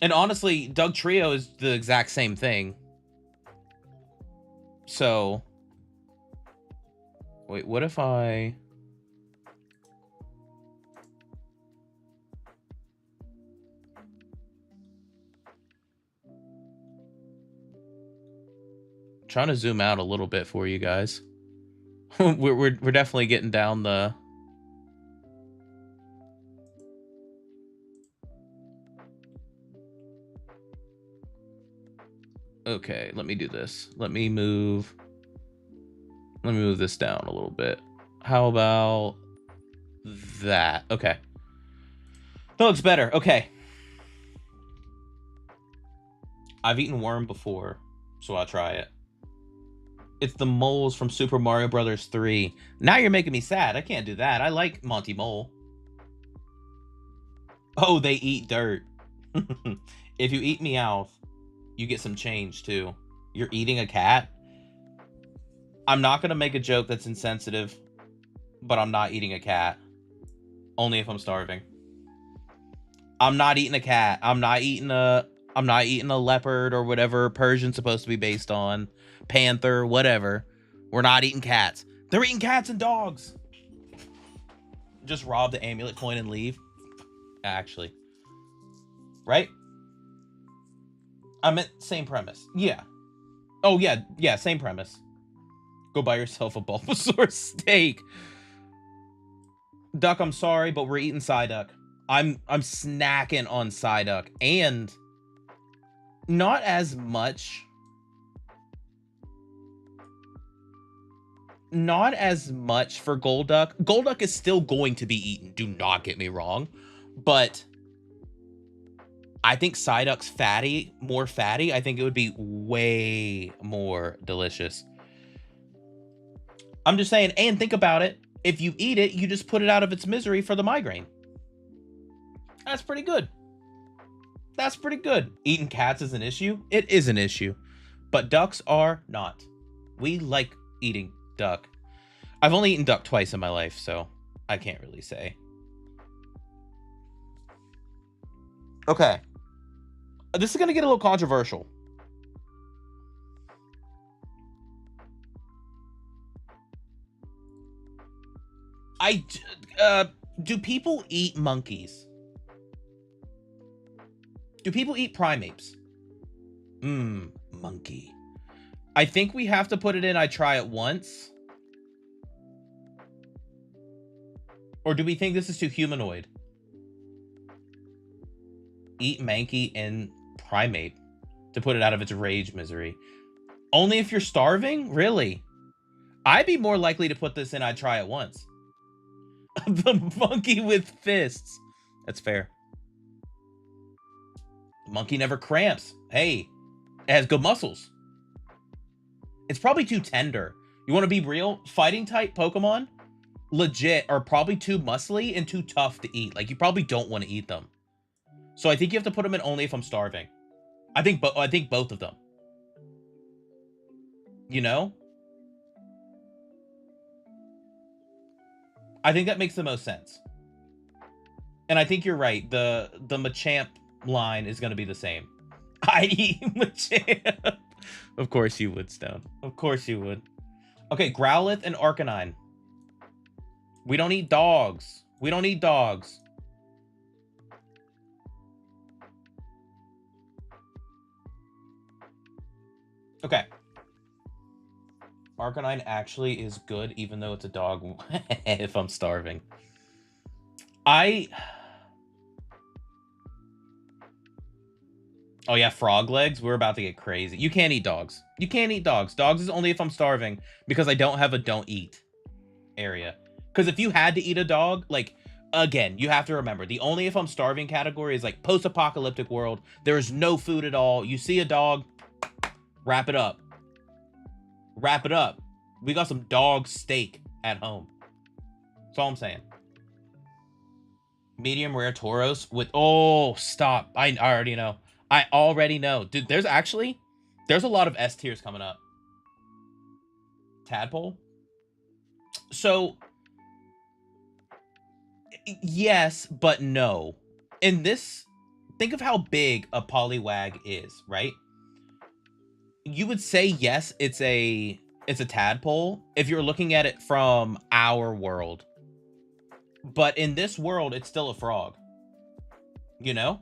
And honestly, Doug Trio is the exact same thing. So... Wait, what if I... Trying to zoom out a little bit for you guys. we're definitely getting down the... Okay, let me do this. Let me move this down a little bit. How about that? Okay. That looks better. Okay. I've eaten worm before, so I'll try it. It's the moles from Super Mario Brothers 3. Now you're making me sad. I can't do that. I like Monty Mole. Oh, they eat dirt. If you eat Meowth, you get some change, too. You're eating a cat? I'm not going to make a joke that's insensitive, but I'm not eating a cat. Only if I'm starving. I'm not eating a cat. I'm not eating a leopard or whatever Persian's supposed to be based on. Panther, whatever. We're not eating cats. They're eating cats and dogs. Just rob the amulet coin and leave. Actually. right? I meant same premise. Yeah. Oh, yeah. Yeah, same premise. Go buy yourself a Bulbasaur steak. Duck, I'm sorry, but we're eating Psyduck. I'm snacking on Psyduck. And not as much. Not as much for Golduck. Golduck is still going to be eaten. Do not get me wrong. But I think Psyduck's more fatty. I think it would be way more delicious. I'm just saying, and think about it. If you eat it, you just put it out of its misery for the migraine. That's pretty good. That's pretty good. Eating cats is an issue. It is an issue. But ducks are not. We like eating duck. I've only eaten duck twice in my life, so I can't really say. Okay. This is going to get a little controversial. Do people eat monkeys? Do people eat primates? Monkey. I think we have to put it in I try it once. Or do we think this is too humanoid? Eat Mankey and primate to put it out of its rage misery. Only if you're starving? Really? I'd be more likely to put this in I'd try it once. The monkey with fists. That's fair. The monkey never cramps. Hey, it has good muscles. It's probably too tender. You want to be real? Fighting type Pokemon, legit, are probably too muscly and too tough to eat. Like, you probably don't want to eat them. So I think you have to put them in only if I'm starving. I think both of them. You know? I think that makes the most sense. And I think you're right. The Machamp line is going to be the same. I eat Machamp. Of course you would, Stone. Of course you would. Okay, Growlithe and Arcanine. We don't eat dogs. We don't eat dogs. Okay. Arcanine actually is good, even though it's a dog. If I'm starving. Oh yeah, frog legs. We're about to get crazy. You can't eat dogs. You can't eat dogs. Dogs is only if I'm starving, because I don't have a don't eat area. Because if you had to eat a dog, like, again, you have to remember, the only if I'm starving category is like post-apocalyptic world. There's no food at all. You see a dog, wrap it up. Wrap it up. We got some dog steak at home. That's all I'm saying. Medium rare Tauros with... Oh, stop. I already know. I already know. Dude, there's a lot of S tiers coming up. Tadpole? So, yes, but no. In this, think of how big a Poliwag is, right? You would say, yes, it's a tadpole if you're looking at it from our world. But in this world, it's still a frog. You know?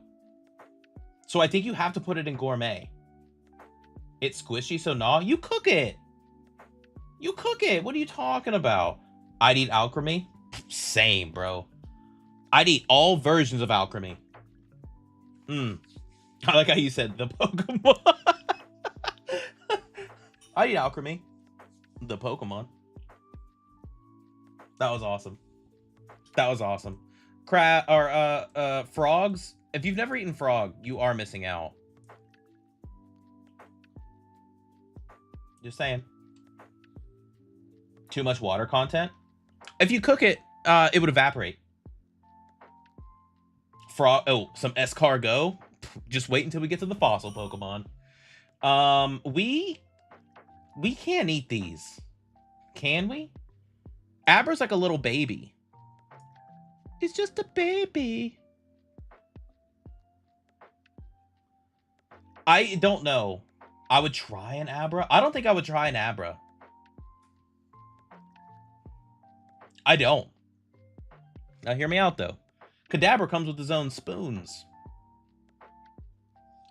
So I think you have to put it in gourmet. It's squishy, so nah. You cook it. You cook it. What are you talking about? I'd eat Alchemy. Same, bro. I'd eat all versions of Alchemy. I like how you said the Pokemon. I'd eat Alchemy. The Pokemon. That was awesome. That was awesome. Frogs. If you've never eaten frog, you are missing out. Just saying. Too much water content. If you cook it, it would evaporate. Frog. Oh, some escargot. Just wait until we get to the fossil Pokemon. We can't eat these. Can we? Abra's like a little baby. He's just a baby. I don't know. I would try an Abra. I don't think I would try an Abra. I don't. Now hear me out though. Kadabra comes with his own spoons.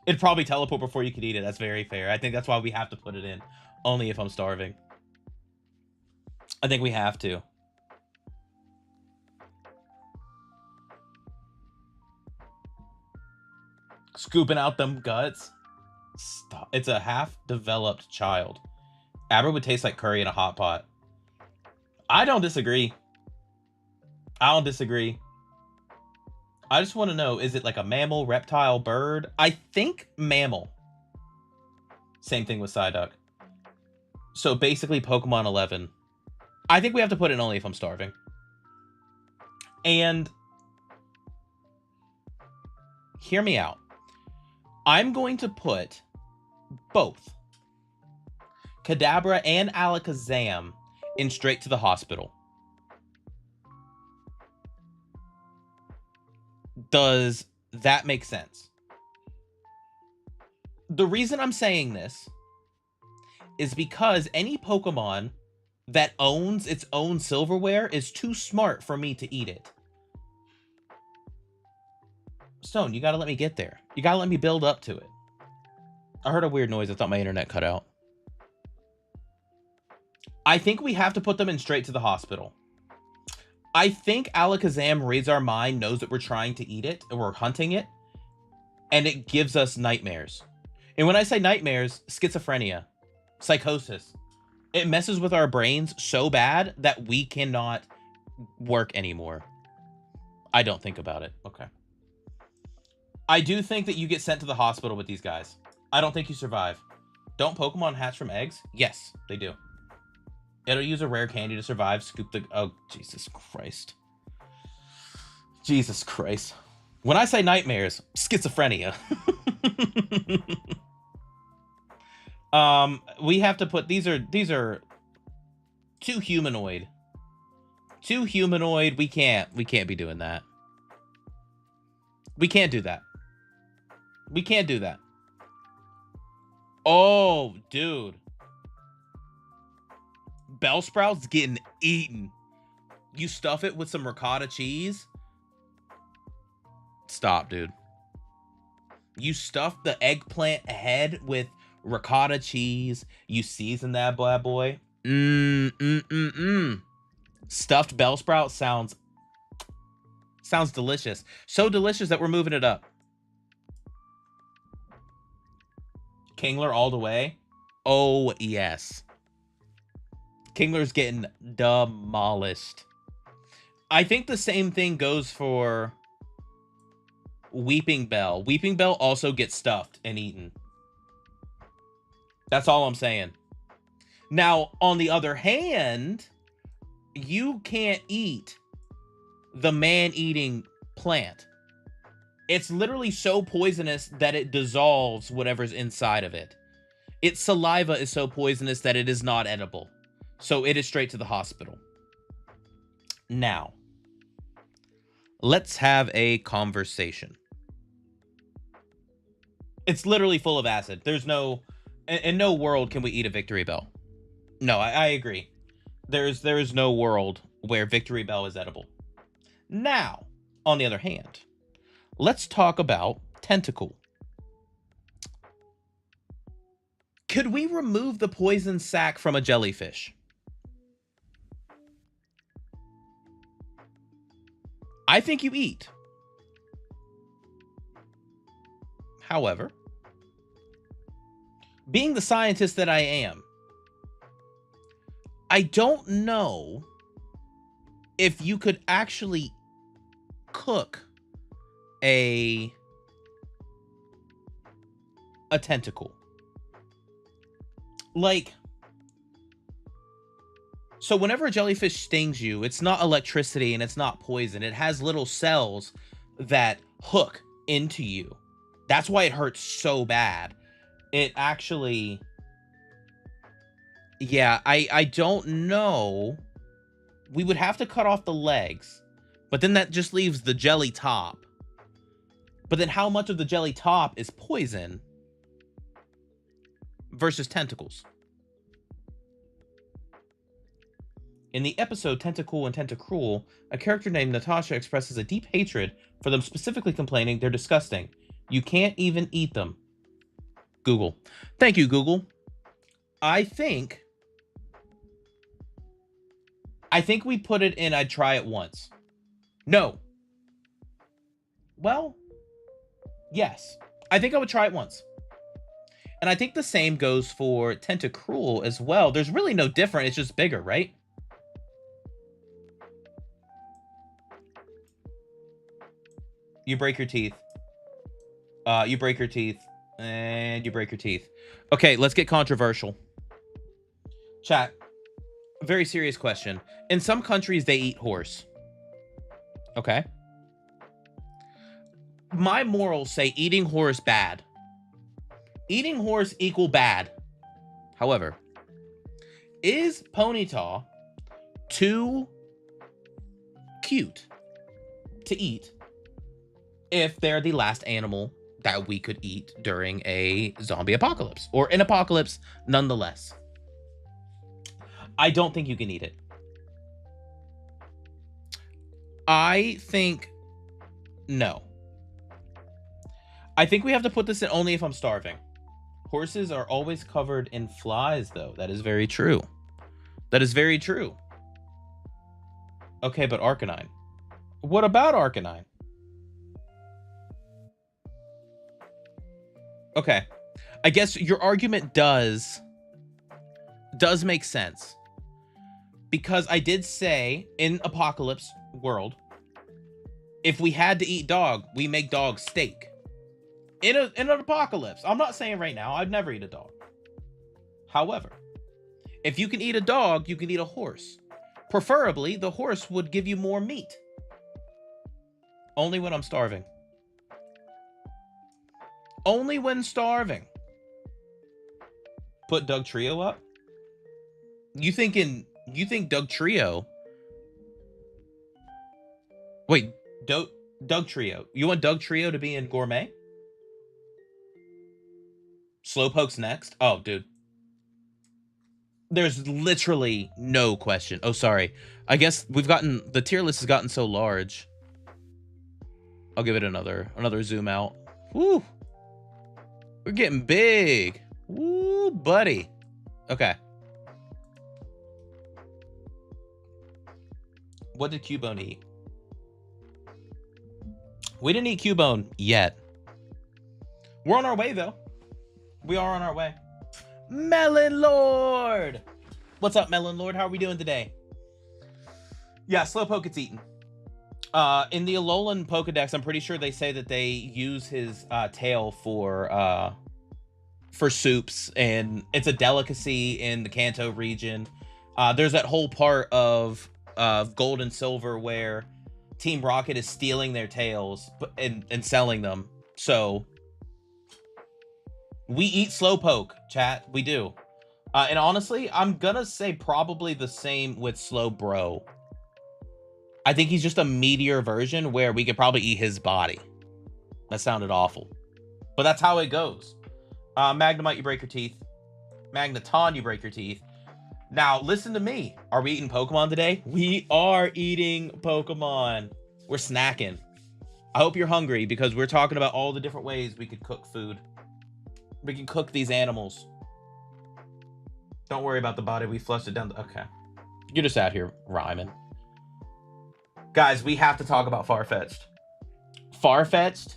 It'd probably teleport before you could eat it. That's very fair. I think that's why we have to put it in. Only if I'm starving. I think we have to. Scooping out them guts. Stop. It's a half-developed child. Aber would taste like curry in a hot pot. I don't disagree. I don't disagree. I just want to know, is it like a mammal, reptile, bird? I think mammal. Same thing with Psyduck. So basically Pokemon 11. I think we have to put it in only if I'm starving. And hear me out. I'm going to put both Kadabra and Alakazam in straight to the hospital. Does that make sense? The reason I'm saying this is because any Pokemon that owns its own silverware is too smart for me to eat it. Stone, you gotta let me get there. You gotta let me build up to it. I heard a weird noise. I thought my internet cut out. I think we have to put them in straight to the hospital. I think Alakazam reads our mind, knows that we're trying to eat it, and we're hunting it, and it gives us nightmares. And when I say nightmares, schizophrenia, psychosis. It messes with our brains so bad that we cannot work anymore. I don't think about it. Okay. I do think that you get sent to the hospital with these guys. I don't think you survive. Don't Pokemon hatch from eggs? Yes, they do. It'll use a rare candy to survive. Scoop the... Oh, Jesus Christ. Jesus Christ. When I say nightmares, schizophrenia. We have to put... These are too humanoid. Too humanoid. We can't be doing that. We can't do that. We can't do that. Oh, dude. Bellsprout's getting eaten. You stuff it with some ricotta cheese. Stop, dude. You stuff the eggplant head with ricotta cheese. You season that bad boy. Stuffed Bellsprout sounds delicious. So delicious that we're moving it up. Kingler all the way. Oh, yes. Kingler's getting demolished. I think the same thing goes for Weeping Bell. Weeping Bell also gets stuffed and eaten. That's all I'm saying. Now, on the other hand, you can't eat the man-eating plant. It's literally so poisonous that it dissolves whatever's inside of it. Its saliva is so poisonous that it is not edible. So it is straight to the hospital. Now, let's have a conversation. It's literally full of acid. There's no... In no world can we eat a Victory Bell. No, I agree. There is no world where Victory Bell is edible. Now, on the other hand, let's talk about Tentacool. Could we remove the poison sac from a jellyfish? I think you eat. However, being the scientist that I am, I don't know if you could actually cook a Tentacool. Like, so whenever a jellyfish stings you, it's not electricity and it's not poison. It has little cells that hook into you. That's why it hurts so bad. It actually... Yeah, I don't know. We would have to cut off the legs. But then that just leaves the jelly top. But then how much of the jelly top is poison versus tentacles? In the episode Tentacool and Tentacruel, a character named Natasha expresses a deep hatred for them, specifically complaining they're disgusting. You can't even eat them. Google. Thank you, Google. I think we put it in I'd try it once. No. Well, yes. I think I would try it once. And I think the same goes for Tentacruel as well. There's really no different. It's just bigger, right? You break your teeth. You break your teeth. And you break your teeth. Okay, let's get controversial. Chat. Very serious question. In some countries, they eat horse. Okay. My morals say eating horse bad. Eating horse equal bad. However, is Ponyta too cute to eat if they're the last animal that we could eat during a zombie apocalypse or an apocalypse nonetheless? I don't think you can eat it. I think no. I think we have to put this in only if I'm starving. Horses are always covered in flies, though. That is very true. That is very true. Okay, but Arcanine. What about Arcanine? Okay. I guess your argument does make sense. Because I did say, in Apocalypse World, if we had to eat dog, we make dog steak. In an apocalypse. I'm not saying right now, I'd never eat a dog. However, if you can eat a dog, you can eat a horse. Preferably, the horse would give you more meat. Only when I'm starving. Only when starving. Put Doug Trio up? You think Doug Trio? Wait, Doug Trio. You want Doug Trio to be in Gourmet? Slowpoke's next? Oh, dude. There's literally no question. Oh, sorry. I guess the tier list has gotten so large. I'll give it another zoom out. Woo. We're getting big. Woo, buddy. Okay. What did Cubone eat? We didn't eat Cubone yet. We're on our way, though. We are on our way. Melon Lord! What's up, Melon Lord? How are we doing today? Yeah, Slowpoke gets eaten. In the Alolan Pokedex, I'm pretty sure they say that they use his tail for soups, and it's a delicacy in the Kanto region. There's that whole part of Gold and Silver where Team Rocket is stealing their tails and selling them. So we eat Slowpoke, chat. We do. And honestly, I'm gonna say probably the same with Slowbro. I think he's just a meatier version where we could probably eat his body. That sounded awful. But that's how it goes. Magnemite, you break your teeth. Magneton, you break your teeth. Now, listen to me. Are we eating Pokemon today? We are eating Pokemon. We're snacking. I hope you're hungry because we're talking about all the different ways we could cook food. We can cook these animals. Don't worry about the body. We flushed it down. Okay. You're just out here rhyming. Guys, we have to talk about Farfetch'd. Farfetch'd,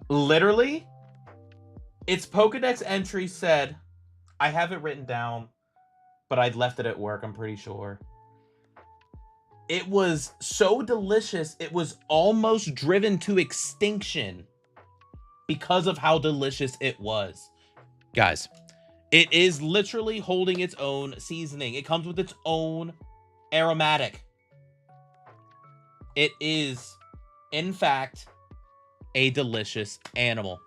literally, its Pokedex entry said, I have it written down, but I'd left it at work, I'm pretty sure. It was so delicious, it was almost driven to extinction because of how delicious it was. Guys, it is literally holding its own seasoning. It comes with its own aromatic. It is, in fact, a delicious animal.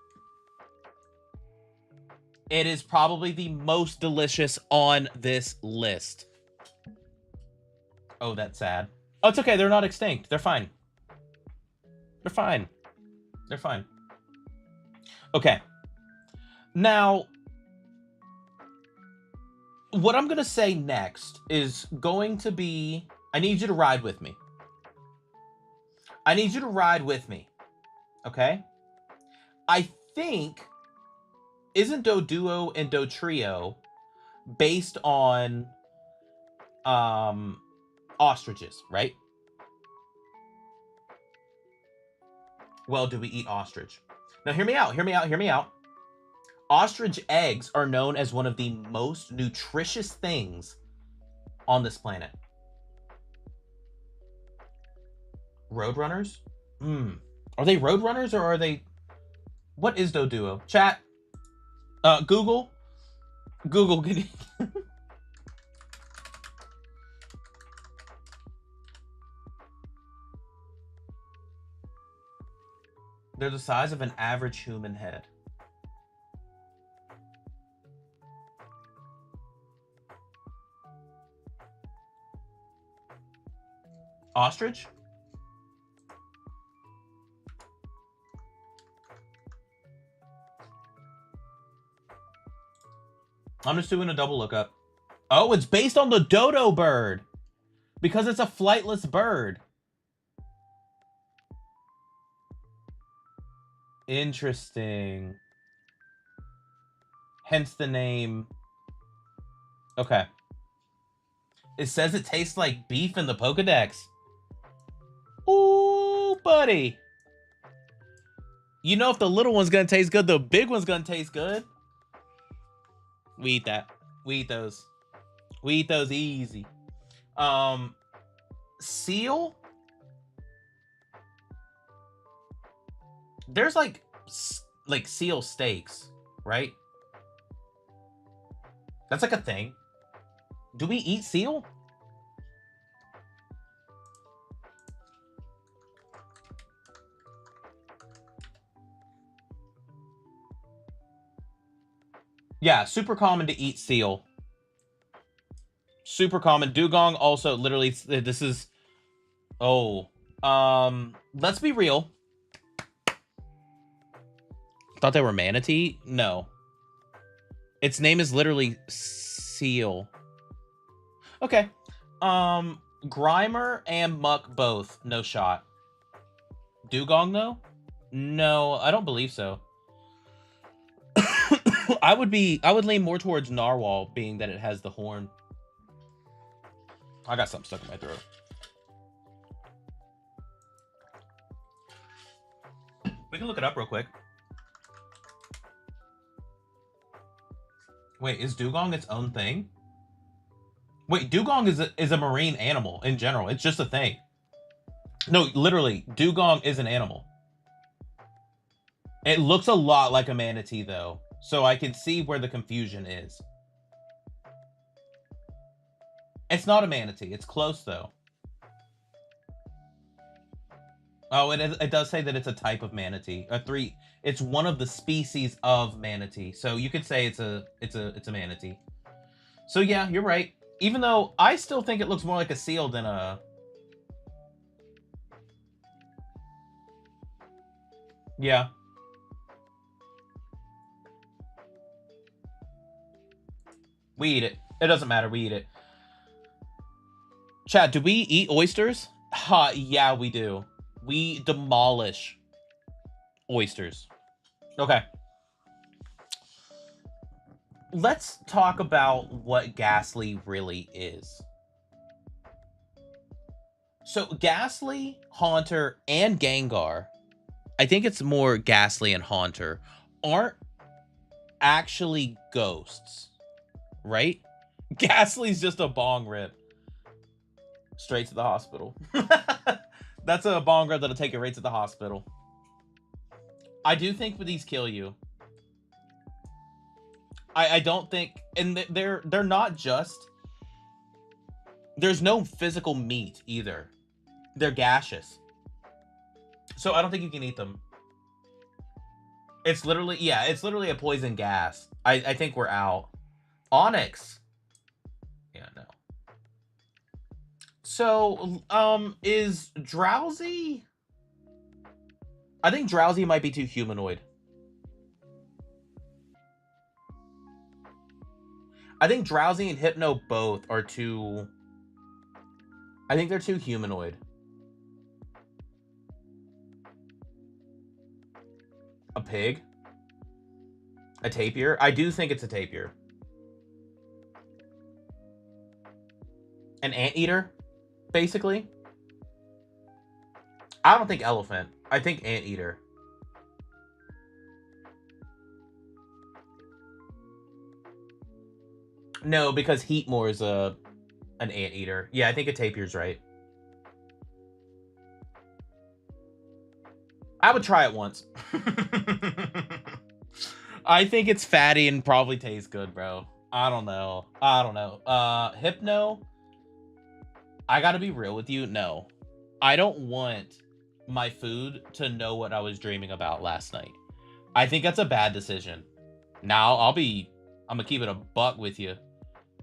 It is probably the most delicious on this list. Oh, that's sad. Oh, it's okay. They're not extinct. They're fine. They're fine. They're fine. Okay. Now, what I'm going to say next is going to be... I need you to ride with me. I need you to ride with me. Okay? I think isn't Doduo and Dotrio based on ostriches, right? Well, do we eat ostrich? Now hear me out, hear me out, hear me out. Ostrich eggs are known as one of the most nutritious things on this planet. Roadrunners? Are they roadrunners or are they... What is Doduo? Chat. Google. Google. They're the size of an average human head. Ostrich? I'm just doing a double lookup. Oh, it's based on the dodo bird. Because it's a flightless bird. Interesting. Hence the name. Okay. It says it tastes like beef in the Pokedex. Ooh, buddy. You know if the little one's gonna taste good, the big one's gonna taste good. We eat that. We eat those. We eat those easy. Seal? There's like seal steaks, right? That's like a thing. Do we eat seal? Yeah, super common to eat seal. Super common. Dugong also literally, this is... Oh. Let's be real. Thought they were manatee? No. Its name is literally seal. Okay. Grimer and Muck both. No shot. Dugong, though? No, I don't believe so. I would lean more towards Narwhal, being that it has the horn. I got something stuck in my throat. We can look it up real quick. Wait, is dugong its own thing? Wait, dugong is a marine animal in general. It's just a thing. No, literally, dugong is an animal. It looks a lot like a manatee, though. So I can see where the confusion is. It's not a manatee. It's close, though. Oh, it does say that it's a type of manatee. It's one of the species of manatee. So you could say it's a manatee. So yeah, you're right. Even though I still think it looks more like a seal than a... Yeah. We eat it. It doesn't matter. We eat it. Chad, do we eat oysters? Ha, yeah, we do. We demolish oysters. Okay. Let's talk about what Ghastly really is. So Ghastly, Haunter, and Gengar, I think it's more Ghastly and Haunter, aren't actually ghosts, right? Ghastly's just a bong rip. Straight to the hospital. That's a bong rip that'll take you right to the hospital. I do think these kill you. I don't think... And they're not just... There's no physical meat, either. They're gaseous. So I don't think you can eat them. It's literally... Yeah, it's literally a poison gas. I think we're out. Onyx. Yeah, no. So, is Drowsy... I think Drowsy might be too humanoid. I think Drowsy and Hypno both are too... I think they're too humanoid. A pig? A tapir? I do think it's a tapir. An anteater, basically. I don't think elephant. I think anteater. No, because Heatmore is an anteater. Yeah, I think a tapir's right. I would try it once. I think it's fatty and probably tastes good, bro. I don't know. Hypno, I gotta be real with you. No. I don't want my food to know what I was dreaming about last night. I think that's a bad decision. Now, I'm gonna keep it a buck with you.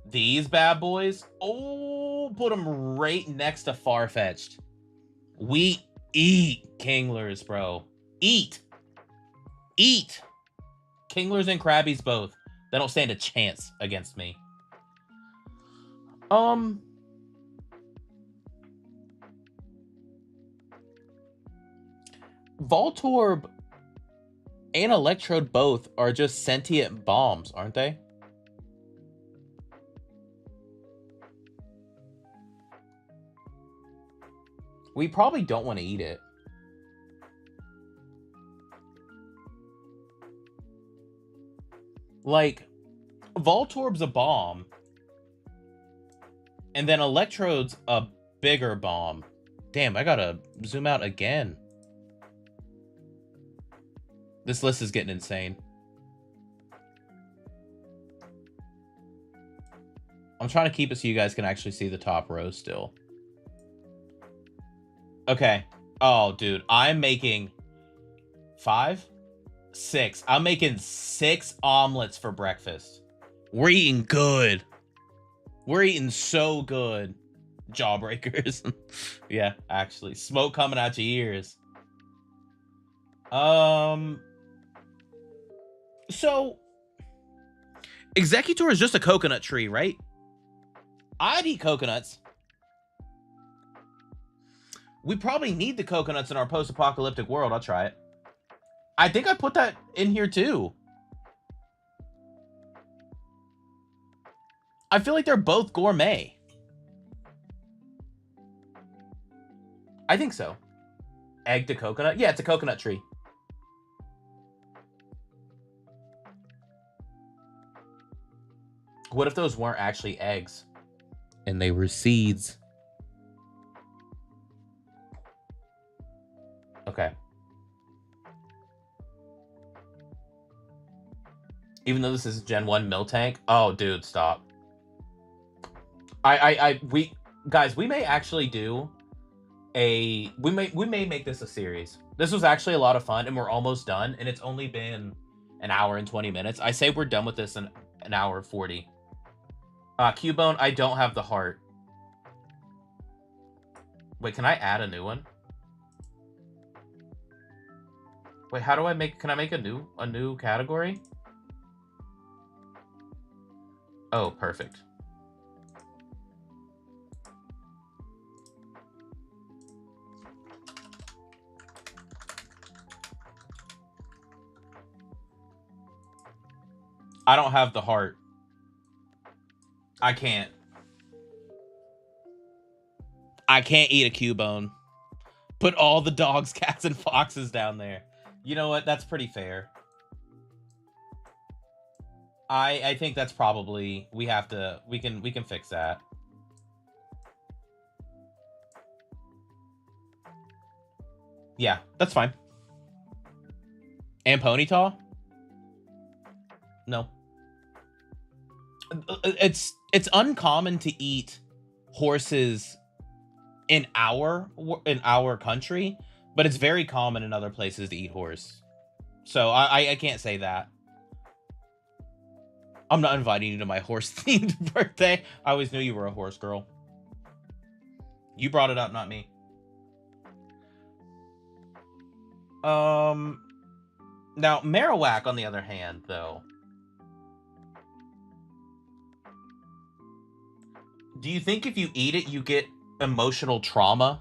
These bad boys, oh, put them right next to Farfetch'd. We eat Kinglers, bro. Eat. Kinglers and Krabbies both. They don't stand a chance against me. Voltorb and Electrode both are just sentient bombs, aren't they? We probably don't want to eat it. Like, Voltorb's a bomb. And then Electrode's a bigger bomb. Damn, I gotta zoom out again. This list is getting insane. I'm trying to keep it so you guys can actually see the top row still. Okay. Oh, dude. I'm making 5? 6. I'm making 6 omelets for breakfast. We're eating good. We're eating so good. Jawbreakers. Yeah, actually. Smoke coming out your ears. So, Executor is just a coconut tree, right? I'd eat coconuts. We probably need the coconuts in our post-apocalyptic world. I'll try it. I think I put that in here too. I feel like they're both gourmet. I think so. Egg to coconut? Yeah, it's a coconut tree. What if those weren't actually eggs? And they were seeds. Okay. Even though this is Gen 1 Miltank? Oh, dude, stop. Guys, we may actually do we may make this a series. This was actually a lot of fun, and we're almost done, and it's only been an hour and 20 minutes. I say we're done with this in an hour 40. Cubone, I don't have the heart. Wait, can I add a new one? Wait, how do I can I make a new category? Oh, perfect. I don't have the heart. I can't. I can't eat a Cubone. Put all the dogs, cats, and foxes down there. You know what? That's pretty fair. I think that's probably we can fix that. Yeah, that's fine. And Ponyta? No. It's uncommon to eat horses in our country, but it's very common in other places to eat horse. So I can't say that. I'm not inviting you to my horse-themed birthday. I always knew you were a horse girl. You brought it up, not me. Now, Marowak, on the other hand, though. Do you think if you eat it, you get emotional trauma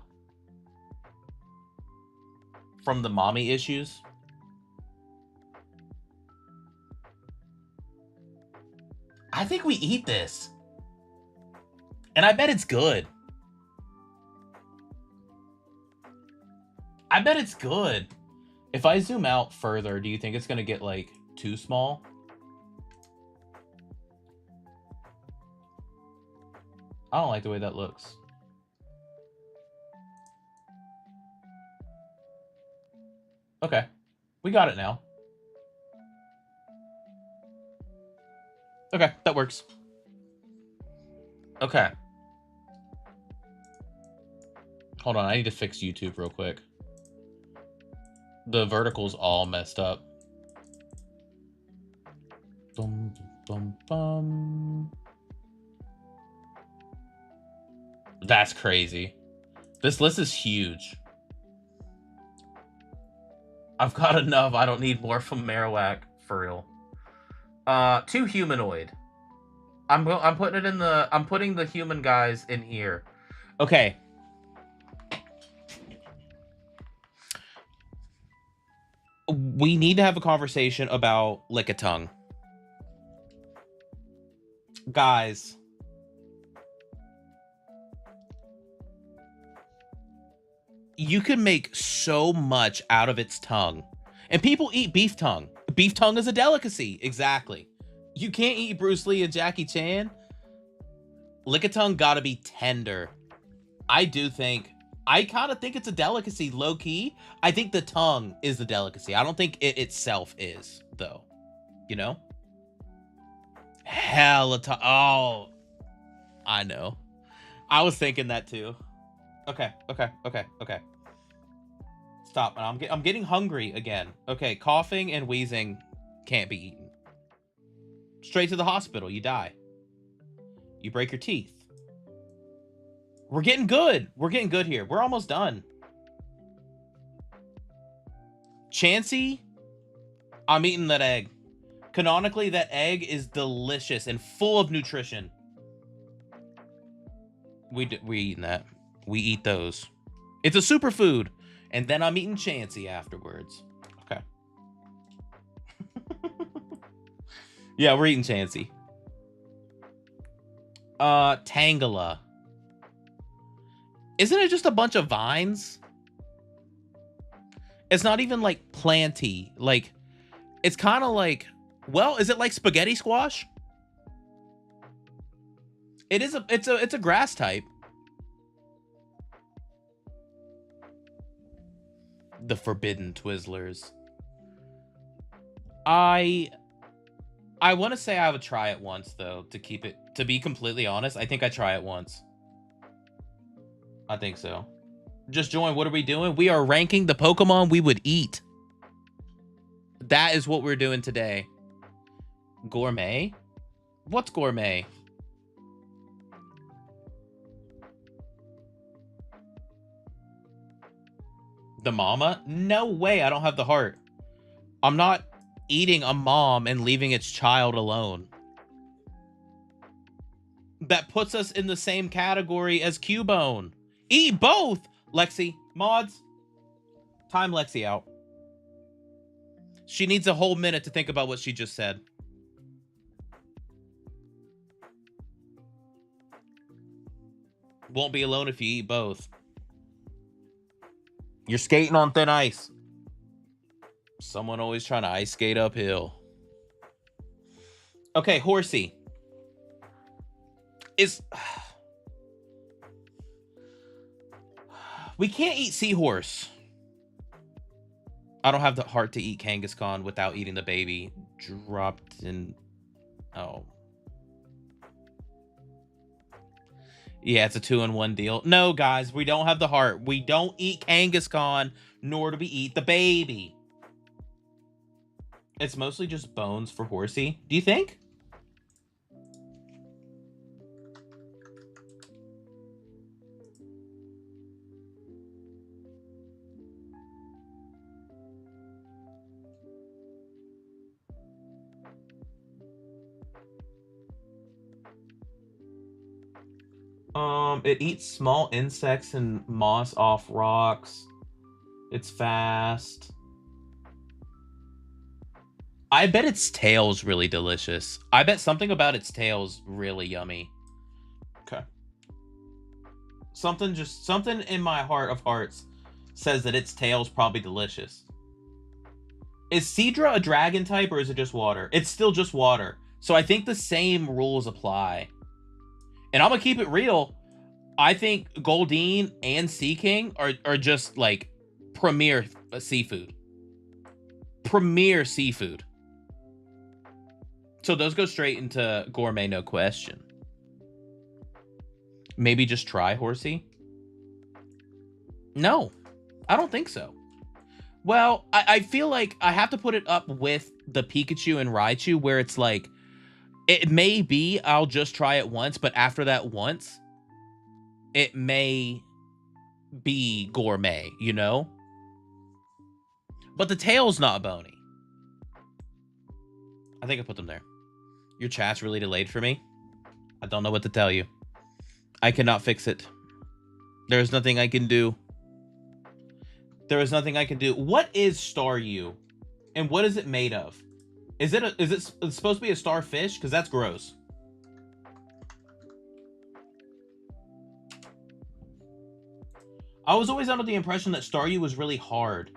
from the mommy issues? I think we eat this. And I bet it's good. I bet it's good. If I zoom out further, do you think it's going to get, like, too small? I don't like the way that looks. Okay. We got it now. Okay, that works. Okay. Hold on, I need to fix YouTube real quick. The vertical's all messed up. Bum, bum, bum. That's crazy. This list is huge. I've got enough. I don't need more from Marowak, for real. 2 humanoid. I'm putting it in the... I'm putting the human guys in here. Okay. We need to have a conversation about Lickitung. Guys. You can make so much out of its tongue. And people eat beef tongue. Beef tongue is a delicacy. Exactly. You can't eat Bruce Lee and Jackie Chan. Lickitung gotta be tender. I do think... I kind of think it's a delicacy, low-key. I think the tongue is the delicacy. I don't think it itself is, though. You know? Hella tongue. Oh. I know. I was thinking that, too. Okay. Stop. I'm getting hungry again. Okay, coughing and wheezing can't be eaten. Straight to the hospital. You die. You break your teeth. We're getting good. We're getting good here. We're almost done. Chansey, I'm eating that egg. Canonically, that egg is delicious and full of nutrition. We eating that. We eat those. It's a superfood. And then I'm eating Chansey afterwards. Okay. Yeah, we're eating Chansey. Tangela. Isn't it just a bunch of vines? It's not even like planty. Like, it's kind of like, well, is it like spaghetti squash? It is it's a grass type. The forbidden Twizzlers. I want to say I would try it once, though, to keep it, to be completely honest. I think I try it once. I think so. Just join. What are we doing? We are ranking the Pokemon we would eat. That is what we're doing today. Gourmet? What's gourmet? The mama? No way. I don't have the heart. I'm not eating a mom and leaving its child alone. That puts us in the same category as Cubone. Eat both! Lexi, mods, time Lexi out. She needs a whole minute to think about what she just said. Won't be alone if you eat both. You're skating on thin ice. Someone always trying to ice skate uphill. Okay, Horsey. We can't eat Seahorse. I don't have the heart to eat Kangaskhan without eating the baby. Dropped in... Oh. Yeah, it's a 2-in-1 deal. No, guys, we don't have the heart. We don't eat Kangaskhan, nor do we eat the baby. It's mostly just bones for Horsey. Do you think? It eats small insects and moss off rocks. It's fast. I bet its tail's really delicious. I bet something about its tail's really yummy. Okay. Something in my heart of hearts says that its tail's probably delicious. Is Seadra a dragon type or is it just water? It's still just water. So I think the same rules apply. And I'm gonna keep it real. I think Goldeen and Sea King are just like premier seafood. Premier seafood. So those go straight into gourmet, no question. Maybe just try Horsey? No, I don't think so. Well, I feel like I have to put it up with the Pikachu and Raichu, where it's like, it may be I'll just try it once, but after that once, it may be gourmet, you know? But the tail's not bony. I think I put them there. Your chat's really delayed for me. I don't know what to tell you. I cannot fix it. There's nothing I can do. There is nothing I can do. What is Staryu? And what is it made of? Is it supposed to be a starfish? Because that's gross. I was always under the impression that Staryu was really hard.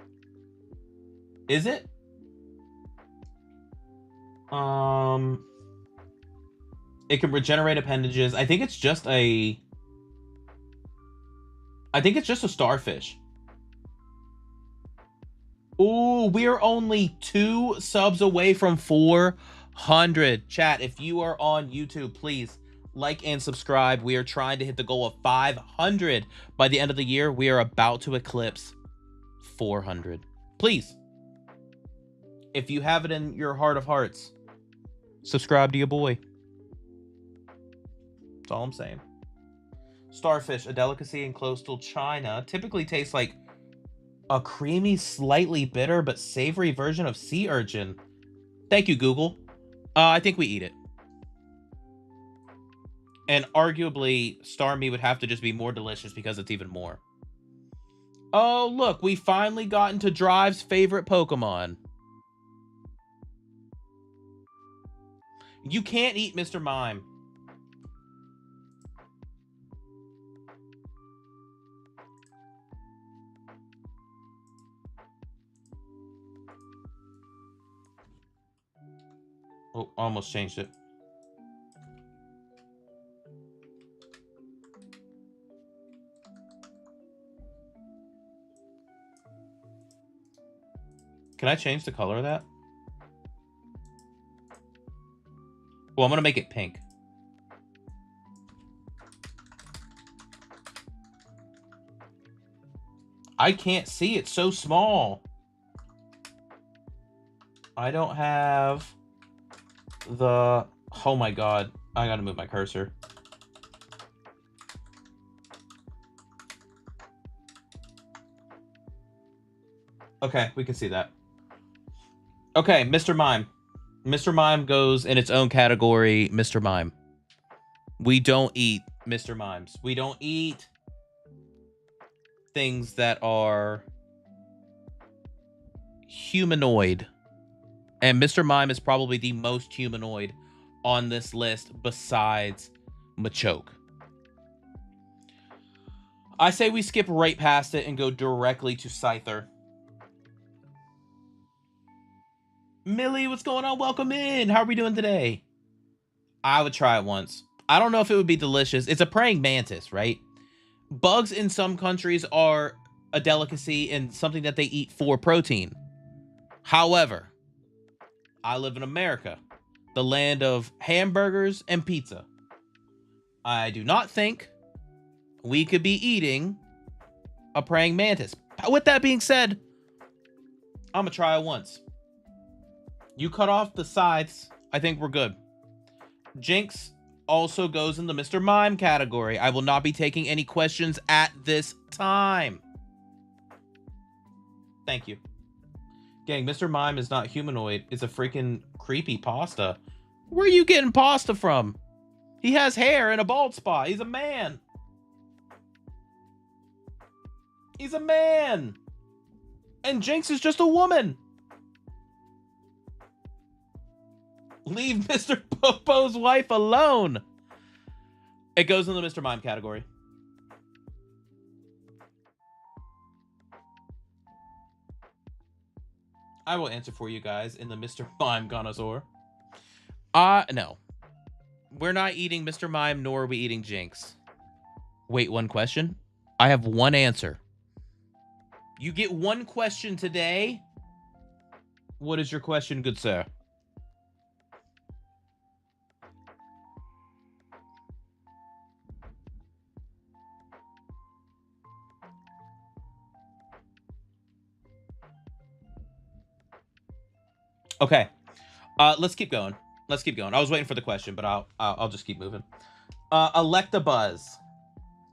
Is it? It can regenerate appendages. I think it's just a starfish. Ooh, we are only 2 subs away from 400. Chat, if you are on YouTube, please like and subscribe. We are trying to hit the goal of 500 by the end of the year. We are about to eclipse 400. Please, if you have it in your heart of hearts, subscribe to your boy. That's all I'm saying. Starfish, a delicacy in coastal China, typically tastes like a creamy, slightly bitter, but savory version of sea urchin. Thank you, Google. I think we eat it. And arguably, Starmie would have to just be more delicious because it's even more. Oh, look, we finally got into Drive's favorite Pokemon. You can't eat Mr. Mime. Oh, almost changed it. Can I change the color of that? Well, I'm going to make it pink. I can't see. It's so small. I don't have the... Oh my god. I gotta move my cursor. Okay, we can see that. Okay, Mr. Mime. Mr. Mime goes in its own category, Mr. Mime. We don't eat Mr. Mimes. We don't eat things that are humanoid. And Mr. Mime is probably the most humanoid on this list besides Machoke. I say we skip right past it and go directly to Scyther. Millie, what's going on? Welcome in. How are we doing today? I would try it once. I don't know if it would be delicious. It's a praying mantis, right? Bugs in some countries are a delicacy and something that they eat for protein. However, I live in America, the land of hamburgers and pizza. I do not think we could be eating a praying mantis. With that being said, I'm gonna try it once. You cut off the sides, I think we're good. Jinx also goes in the Mr. Mime category. I will not be taking any questions at this time. Thank you. Gang, Mr. Mime is not humanoid. It's a freaking creepy pasta. Where are you getting pasta from? He has hair and a bald spot. He's a man. He's a man. And Jinx is just a woman. Leave Mr. Popo's wife alone. It goes in the Mr. Mime category. I will answer for you guys in the Mr. Mime connoisseur. No. We're not eating Mr. Mime, nor are we eating Jinx. Wait, one question? I have one answer. You get one question today. What is your question, good sir? Okay. Let's keep going. Let's keep going. I was waiting for the question, but I'll just keep moving. Electabuzz.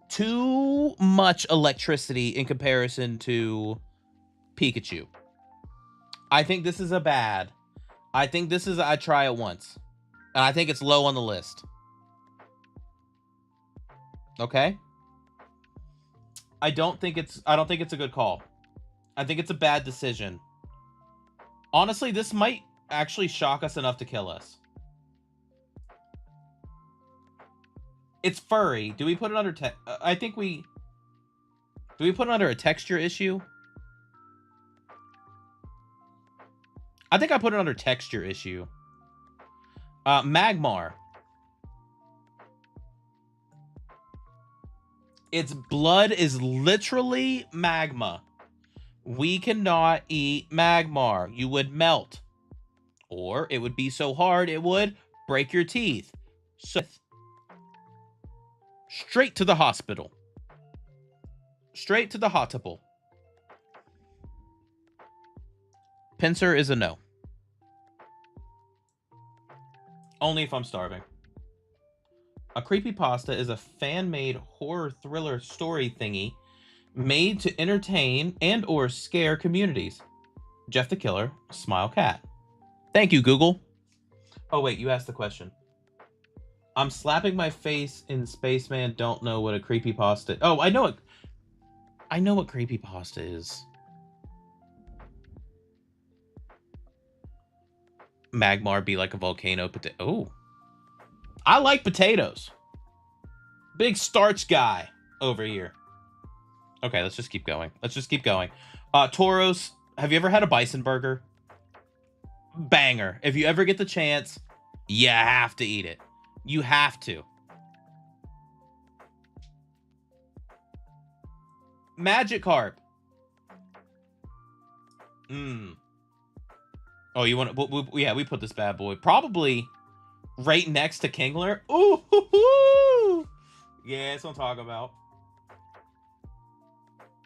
Too much electricity in comparison to Pikachu. I think this is a bad. I think this is I try it once. And I think it's low on the list. Okay? I don't think it's a good call. I think it's a bad decision. Honestly, this might actually shock us enough to kill us. It's furry. Do we put it under I think we... Do we put it under a texture issue? I think I put it under texture issue. Magmar. Its blood is literally magma. We cannot eat Magmar. You would melt. Or it would be so hard it would break your teeth. So straight to the hospital. Straight to the hospital. Pinsir is a no. Only if I'm starving. A creepypasta is a fan-made horror thriller story thingy made to entertain and or scare communities. Jeff the Killer, Smile Cat. Thank you, Google. Oh, wait, you asked the question. I'm slapping my face in Spaceman. Don't know what a creepypasta... Oh, I know it. I know what creepypasta is. Magmar be like a volcano potato. Oh. I like potatoes. Big starch guy over here. Okay, let's just keep going. Let's just keep going. Tauros, have you ever had a bison burger? Banger. If you ever get the chance, you have to eat it. You have to. Magikarp. Oh, you want to... Yeah, we put this bad boy probably right next to Kingler. Ooh, hoo, hoo. Yeah, that's what I'm talking about.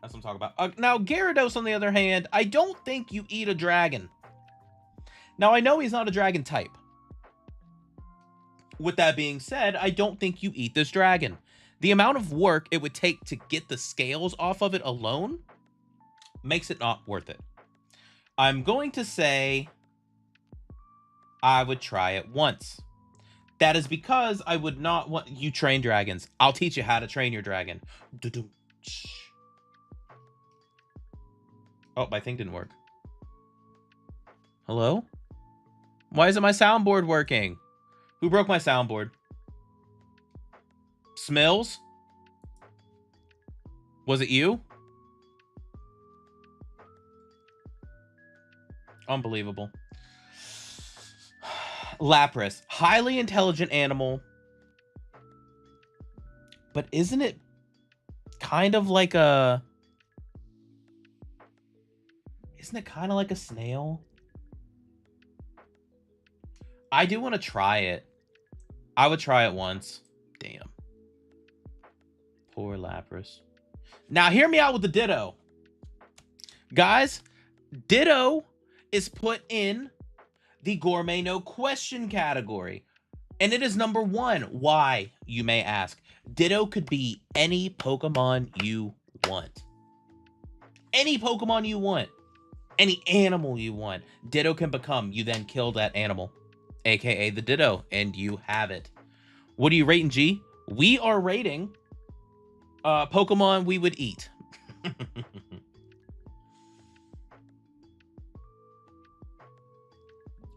That's what I'm talking about. Now, Gyarados, on the other hand, I don't think you eat a dragon. Now, I know he's not a dragon type. With that being said, I don't think you eat this dragon. The amount of work it would take to get the scales off of it alone makes it not worth it. I'm going to say I would try it once. That is because I would not want... You train dragons. I'll teach you how to train your dragon. Oh, my thing didn't work. Hello? Why isn't my soundboard working? Who broke my soundboard? Smills? Was it you? Unbelievable. Lapras. Highly intelligent animal. But isn't it kind of like a... Isn't it kind of like a snail? I do want to try it. I would try it once. Damn. Poor Lapras. Now, hear me out with the Ditto. Guys, Ditto is put in the Gourmet No Question category. And it is number 1. Why, you may ask? Ditto could be any Pokemon you want. Any Pokemon you want. Any animal you want. Ditto can become. You then kill that animal. AKA the Ditto. And you have it. What are you rating, G? We are rating Pokemon we would eat.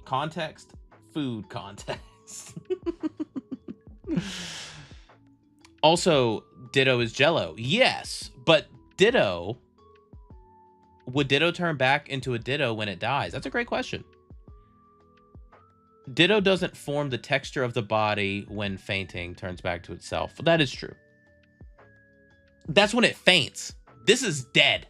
Context, food context. Also, Ditto is Jello. Yes, but Ditto... Would Ditto turn back into a Ditto when it dies? That's a great question. Ditto doesn't form the texture of the body when fainting, turns back to itself. That is true. That's when it faints. This is dead.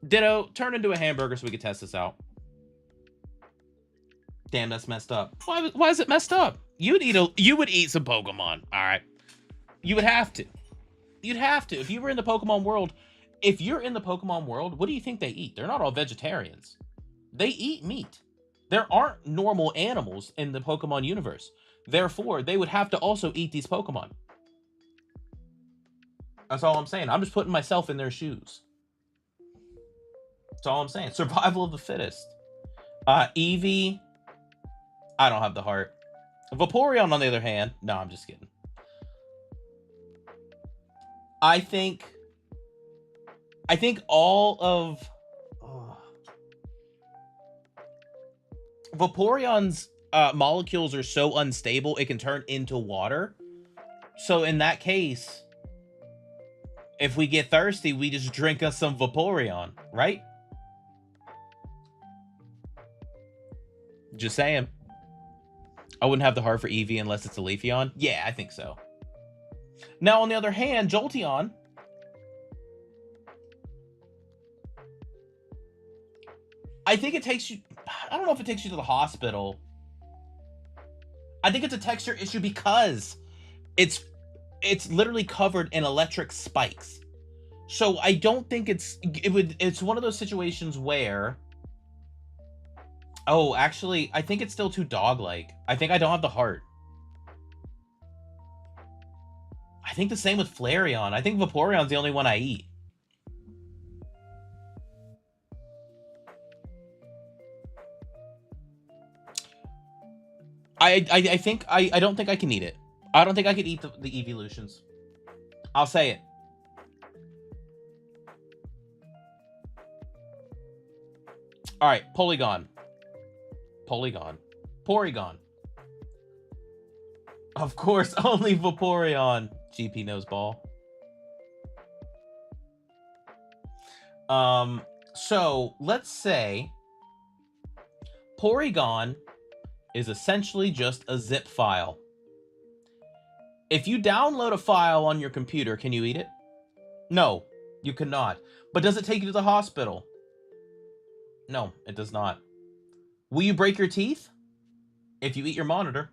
Ditto, turn into a hamburger so we can test this out. Damn, that's messed up. Why is it messed up? You would eat some Pokemon. All right. You would have to. You'd have to. If you were in the Pokemon world, if you're in the Pokemon world, what do you think they eat? They're not all vegetarians. They eat meat. There aren't normal animals in the Pokemon universe. Therefore, they would have to also eat these Pokemon. That's all I'm saying. I'm just putting myself in their shoes. That's all I'm saying. Survival of the fittest. Eevee. I don't have the heart. Vaporeon, on the other hand. No, I'm just kidding. I think all of Vaporeon's molecules are so unstable it can turn into water. So in that case, if we get thirsty, we just drink us some Vaporeon, right? Just saying. I wouldn't have the heart for Eevee unless it's a Leafeon. Yeah, I think so. Now, on the other hand, Jolteon. I think it takes you... I don't know if it takes you to the hospital. I think it's a texture issue because it's literally covered in electric spikes. So I don't think it's one of those situations where... Oh, actually, I think it's still too dog-like. I think I don't have the heart. I think the same with Flareon. I think Vaporeon's the only one I eat. I don't think I can eat it. I don't think I could eat the evolutions. I'll say it. All right, Porygon. Of course, only Vaporeon. GP knows ball. So let's say Porygon is essentially just a zip file. If you download a file on your computer, can you eat it? No, you cannot. But does it take you to the hospital? No, it does not. Will you break your teeth? If you eat your monitor.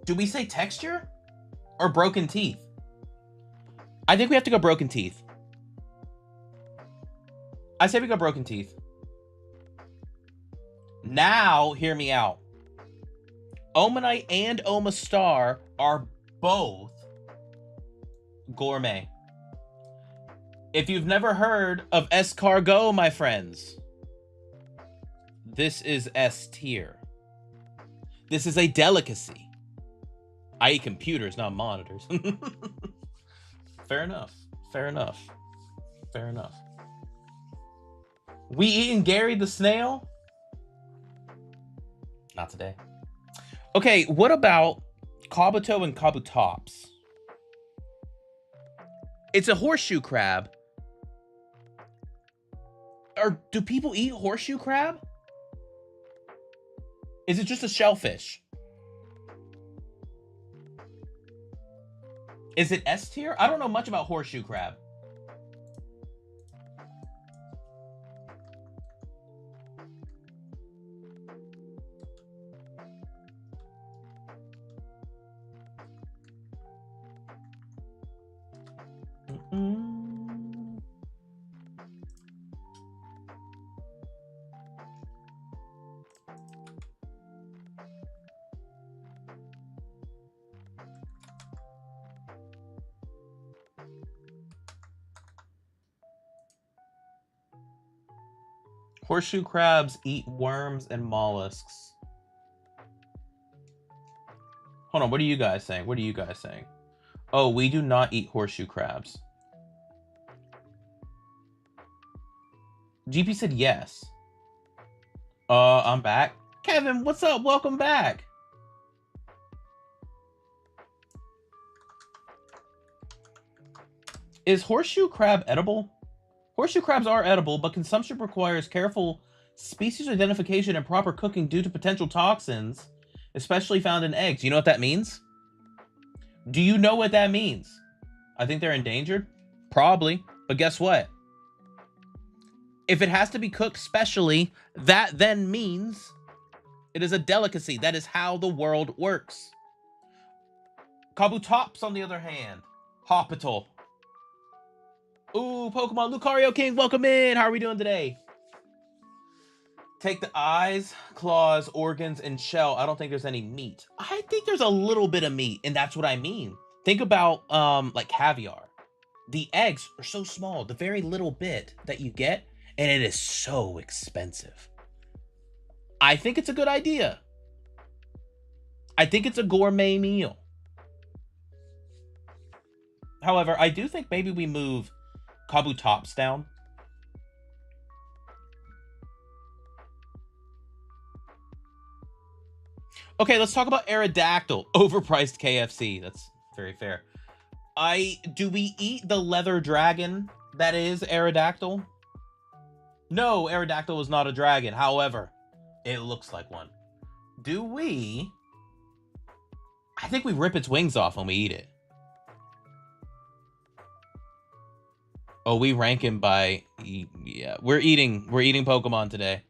Do we say texture? Or broken teeth? I think we have to go broken teeth. I say we go broken teeth. Now, hear me out. Omanite and Omastar are both gourmet. If you've never heard of escargot, my friends, this is S tier. This is a delicacy. I eat computers, not monitors. Fair enough. Fair enough. Fair enough. We eating Gary the snail? Not today. Okay, what about Kabuto and Kabutops? It's a horseshoe crab. Or do people eat horseshoe crab? Is it just a shellfish? Is it S tier? I don't know much about horseshoe crab. Horseshoe crabs eat worms and mollusks. Hold on, what are you guys saying? What are you guys saying? Oh, we do not eat horseshoe crabs. GP said yes. I'm back. Kevin, what's up? Welcome back. Is horseshoe crab edible? Horseshoe crabs are edible, but consumption requires careful species identification and proper cooking due to potential toxins, especially found in eggs. You know what that means? Do you know what that means? I think they're endangered. Probably. But guess what? If it has to be cooked specially, that then means it is a delicacy. That is how the world works. Kabutops, on the other hand. Hospital. Ooh, Pokemon Lucario King, welcome in. How are we doing today? Take the eyes, claws, organs, and shell. I don't think there's any meat. I think there's a little bit of meat, and that's what I mean. Think about like caviar. The eggs are so small, the very little bit that you get, and it is so expensive. I think it's a good idea. I think it's a gourmet meal. However, I do think maybe we move Kabutops down. Okay, let's talk about Aerodactyl. Overpriced KFC. That's very fair. Do we eat the leather dragon that is Aerodactyl? No, Aerodactyl is not a dragon. However, it looks like one. Do we? I think we rip its wings off when we eat it. Oh, we rank him by, yeah, we're eating Pokemon today.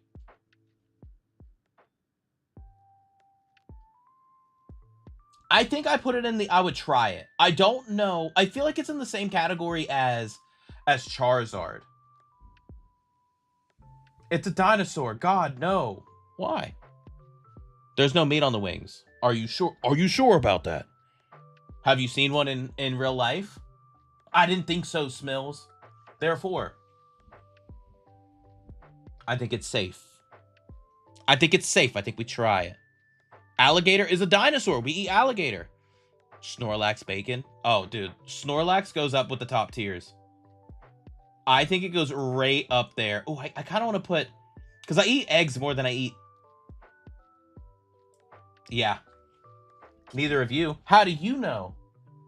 I think I put it in the I would try it. I don't know. I feel like it's in the same category as Charizard. It's a dinosaur. God, no. Why? There's no meat on the wings. Are you sure? Are you sure about that? Have you seen one in real life? I didn't think so, Smills. Therefore, I think it's safe. I think it's safe. I think we try it. Alligator is a dinosaur. We eat alligator. Snorlax bacon. Oh, dude. Snorlax goes up with the top tiers. I think it goes right up there. Oh, I kind of want to put... Because I eat eggs more than I eat... Yeah. Neither of you. How do you know?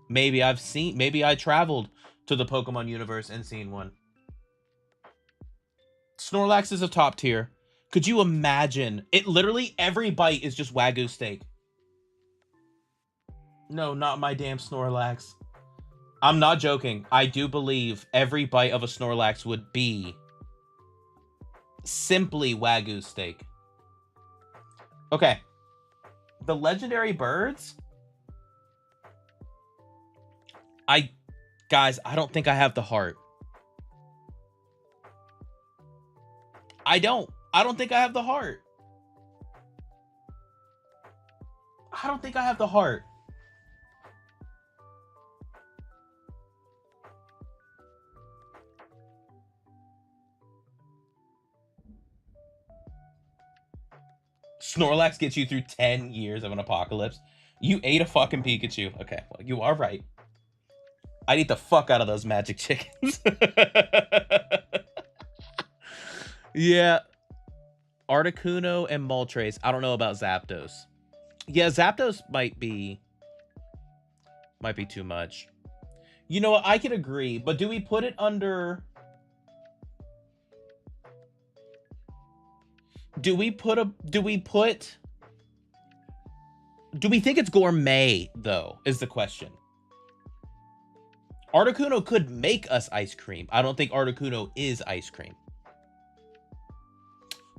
Maybe I traveled to the Pokemon universe and seen one. Snorlax is a top tier. Could you imagine? It literally, every bite is just Wagyu steak. No, not my damn Snorlax. I'm not joking. I do believe every bite of a Snorlax would be simply Wagyu steak. Okay. The legendary birds? Guys, I don't think I have the heart. I don't think I have the heart. I don't think I have the heart. Snorlax gets you through 10 years of an apocalypse. You ate a fucking Pikachu. Okay, well, you are right. I'd eat the fuck out of those magic chickens. Yeah. Articuno and Moltres. I don't know about Zapdos. Yeah, Zapdos might be too much. You know what? I could agree, but do we put it under... Do we think it's gourmet, though, is the question. Articuno could make us ice cream. I don't think Articuno is ice cream.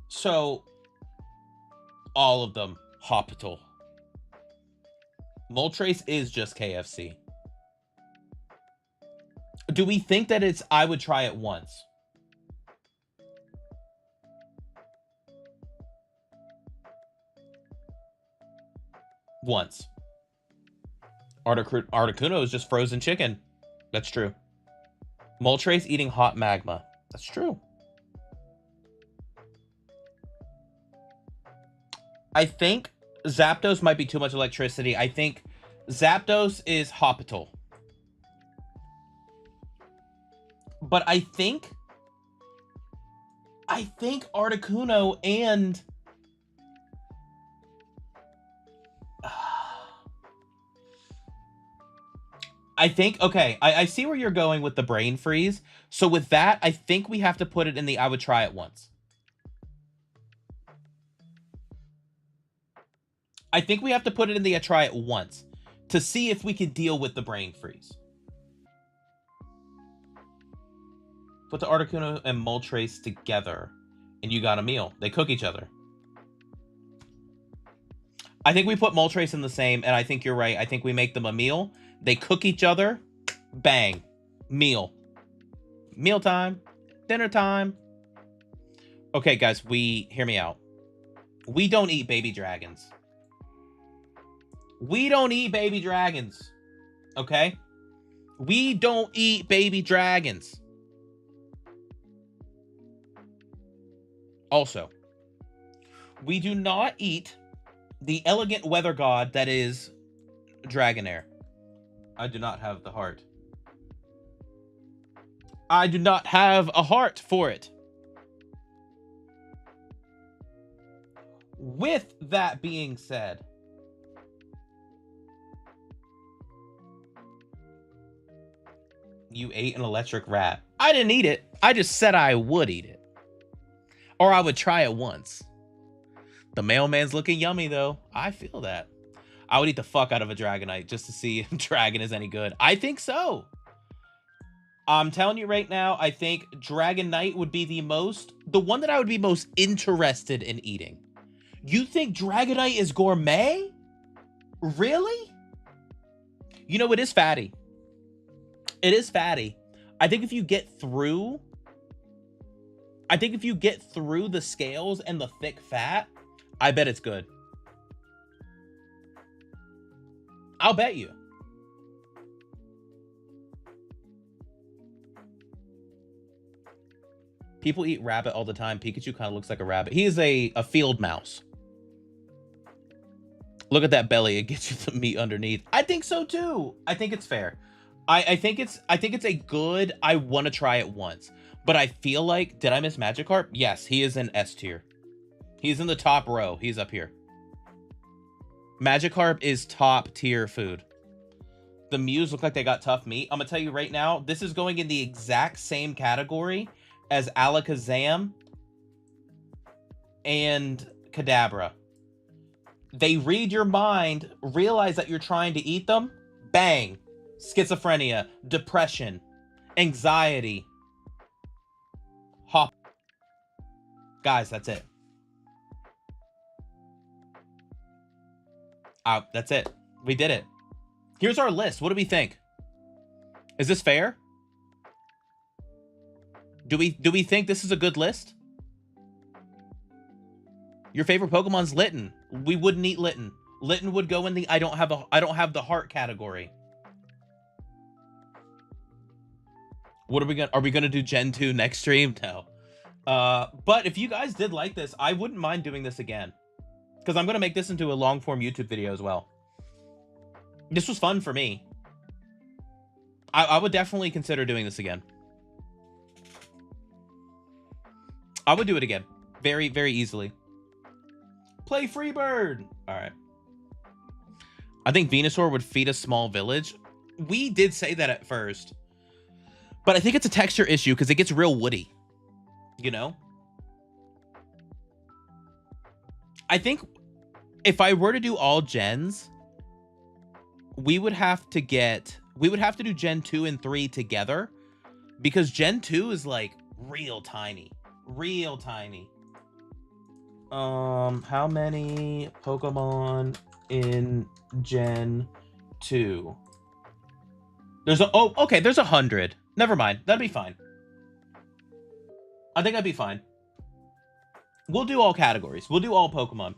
So, all of them, Hospital. Moltres is just KFC. Do we think that it's I would try it once? Once. Articuno is just frozen chicken. That's true. Moltres eating hot magma. That's true. I think Zapdos might be too much electricity. I think Zapdos is Hospital. But I think Articuno and I think, okay, I see where you're going with the brain freeze. So with that, I think we have to put it in the I would try it once. I think we have to put it in the I try it once to see if we can deal with the brain freeze. Put the Articuno and Moltres together, and you got a meal. They cook each other. I think we put Moltres in the same, and I think you're right. I think we make them a meal. They cook each other. Bang. Meal. Meal time. Dinner time. Okay, guys, hear me out. We don't eat baby dragons. We don't eat baby dragons. Okay? We don't eat baby dragons. Also, we do not eat the elegant weather god that is Dragonair. I do not have the heart. I do not have a heart for it. With that being said, you ate an electric rat. I didn't eat it. I just said I would eat it. Or I would try it once. The mailman's looking yummy, though. I feel that. I would eat the fuck out of a Dragonite just to see if Dragon is any good. I think so. I'm telling you right now, I think Dragonite would be the one that I would be most interested in eating. You think Dragonite is gourmet? Really? You know, it is fatty. It is fatty. I think if you get through the scales and the thick fat, I bet it's good. I'll bet you. People eat rabbit all the time. Pikachu kind of looks like a rabbit. He is a field mouse. Look at that belly. It gets you the meat underneath. I think so too. I think it's fair. I think it's a good, I want to try it once. But I feel like, did I miss Magikarp? Yes, he is in S tier. He's in the top row. He's up here. Magikarp is top tier food. The Mews look like they got tough meat. I'm going to tell you right now, this is going in the exact same category as Alakazam and Kadabra. They read your mind, realize that you're trying to eat them, bang. Schizophrenia, depression, anxiety. Ha. Guys, that's it. That's it. We did it. Here's our list. What do we think? Is this fair? Do we think this is a good list? Your favorite Pokemon's Litten. We wouldn't eat Litten. Litten would go in the I don't have the heart category. What are we gonna do Gen 2 next stream? No. But if you guys did like this, I wouldn't mind doing this again. Because I'm gonna make this into a long form YouTube video as well. This was fun for me. I would definitely consider doing this again. I would do it again. Very, very easily. Play Freebird! Alright. I think Venusaur would feed a small village. We did say that at first. But I think it's a texture issue because it gets real woody. You know? I think if I were to do all gens, we would have to do Gen 2 and 3 together. Because Gen 2 is like real tiny. Real tiny. How many Pokemon in Gen 2? There's there's 100. Never mind. That'd be fine. I think that'd be fine. We'll do all categories. We'll do all Pokemon.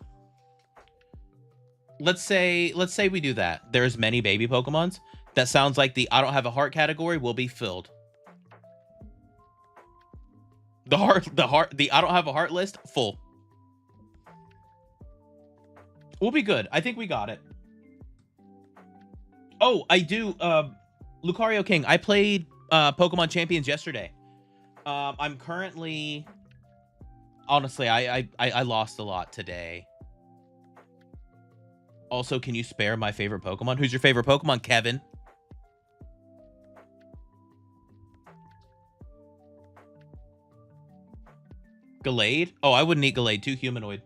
Let's say we do that. There's many baby Pokemons. That sounds like the I don't have a heart category will be filled. The I don't have a heart list, full. We'll be good. I think we got it. Oh, I do. Lucario King. I played Pokemon Champions yesterday. I'm currently... Honestly, I lost a lot today. Also, can you spare my favorite Pokemon? Who's your favorite Pokemon, Kevin? Gallade? Oh, I wouldn't eat Gallade. Too humanoid.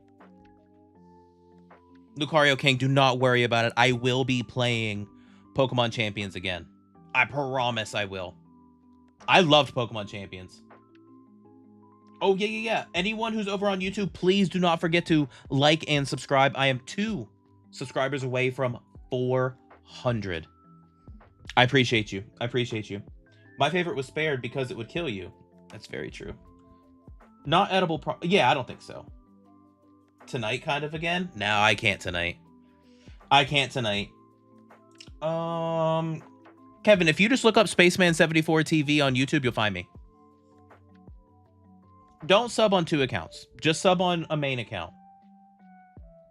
Lucario King, do not worry about it. I will be playing Pokemon Champions again. I promise I will. I loved Pokemon Champions. Oh, yeah. Anyone who's over on YouTube, please do not forget to like and subscribe. I am 2 subscribers away from 400. I appreciate you. I appreciate you. My favorite was spared because it would kill you. That's very true. Not edible. Yeah, I don't think so. Tonight kind of again? No, I can't tonight. I can't tonight. Kevin, if you just look up Spaceman74 TV on YouTube, you'll find me. Don't sub on 2 accounts. Just sub on a main account.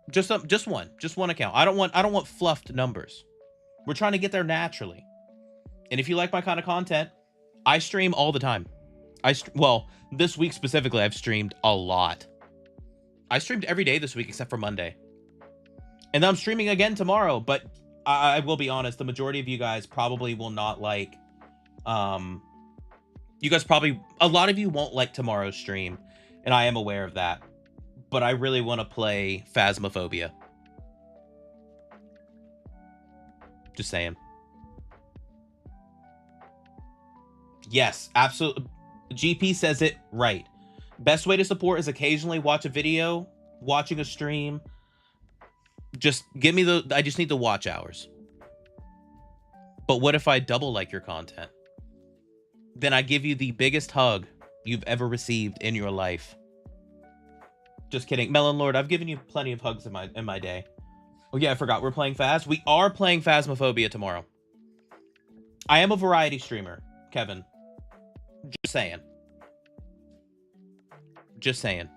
Just one account. I don't want fluffed numbers. We're trying to get there naturally. And if you like my kind of content, I stream all the time. Well, this week specifically, I've streamed a lot. I streamed every day this week except for Monday. And then I'm streaming again tomorrow, but I will be honest, the majority of you guys probably will not like... You guys probably... A lot of you won't like tomorrow's stream, and I am aware of that. But I really want to play Phasmophobia. Just saying. Yes, absolutely. GP says it right. Best way to support is occasionally watch a video, watching a stream. Just give me the... I just need the watch hours. But what if I double like your content? Then I give you the biggest hug you've ever received in your life. Just kidding. Melon Lord, I've given you plenty of hugs in my day. Oh yeah, I forgot. We're playing Phas. We are playing Phasmophobia tomorrow. I am a variety streamer, Kevin. Just saying. Just saying.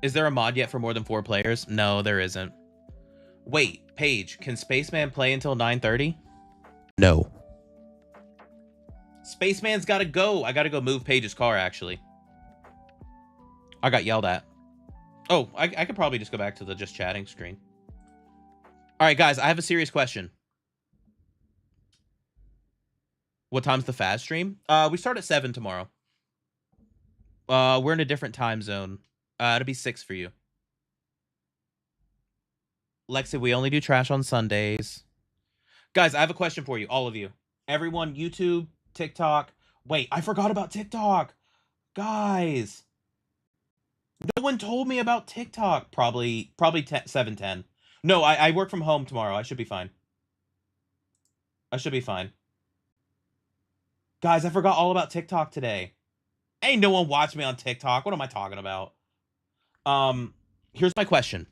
Is there a mod yet for more than 4 players? No, there isn't. Wait, Paige, can Spaceman play until 9:30? No. Spaceman's gotta go. I gotta go move Paige's car, actually. I got yelled at. Oh, I could probably just go back to the just chatting screen. All right, guys, I have a serious question. What time's the Phas stream? We start at 7 tomorrow. We're in a different time zone. It'll be 6 for you. Lexi, we only do trash on Sundays. Guys, I have a question for you, all of you. Everyone, YouTube, TikTok. Wait, I forgot about TikTok. Guys. No one told me about TikTok. Probably 7:10. No, I work from home tomorrow. I should be fine. I should be fine. Guys, I forgot all about TikTok today. Ain't no one watched me on TikTok. What am I talking about? Here's my question.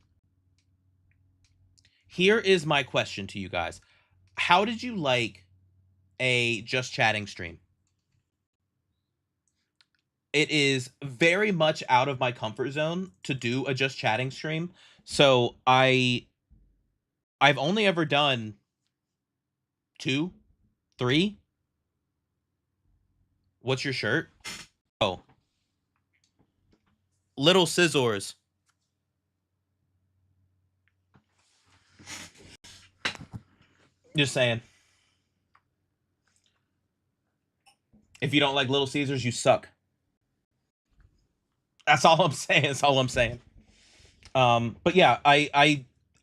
Here is my question to you guys. How did you like a just chatting stream? It is very much out of my comfort zone to do a just chatting stream. So I've only ever done 2, 3. What's your shirt? Oh. Little Scissors. Just saying. If you don't like Little Caesars, you suck. That's all I'm saying. That's all I'm saying. But yeah,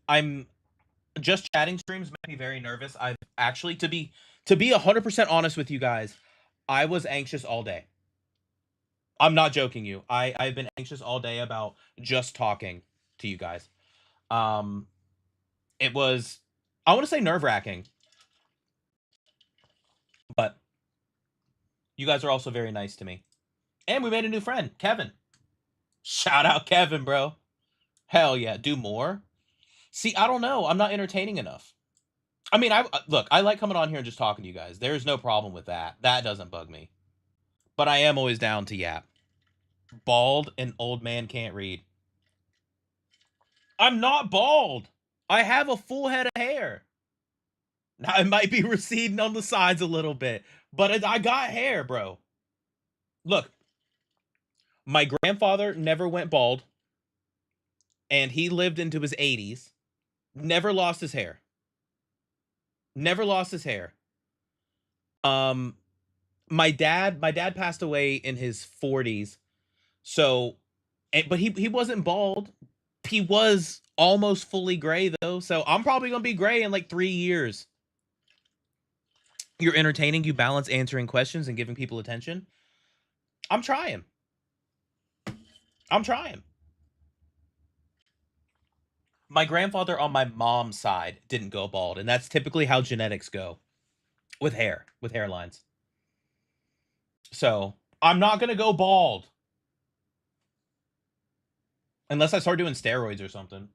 I'm just chatting streams make me very nervous. I've actually, to be 100% honest with you guys, I was anxious all day. I'm not joking you. I've been anxious all day about just talking to you guys. It was, I want to say, nerve-wracking. But you guys are also very nice to me. And we made a new friend, Kevin. Shout out Kevin, bro. Hell yeah. Do more? See, I don't know. I'm not entertaining enough. I mean, look, I like coming on here and just talking to you guys. There's no problem with that. That doesn't bug me. But I am always down to yap. Bald and old man can't read. I'm not bald. I have a full head of hair. Now, it might be receding on the sides a little bit, But I got hair, bro. Look, my grandfather never went bald, and he lived into his 80s. Never lost his hair. Never lost his hair. Um, my dad passed away in his 40s. So, but he wasn't bald. He was almost fully gray though. So I'm probably gonna be gray in like 3 years. You're entertaining. You balance answering questions and giving people attention. I'm trying. I'm trying. My grandfather on my mom's side didn't go bald, and that's typically how genetics go with hair, with hairlines. So I'm not gonna go bald unless I start doing steroids or something.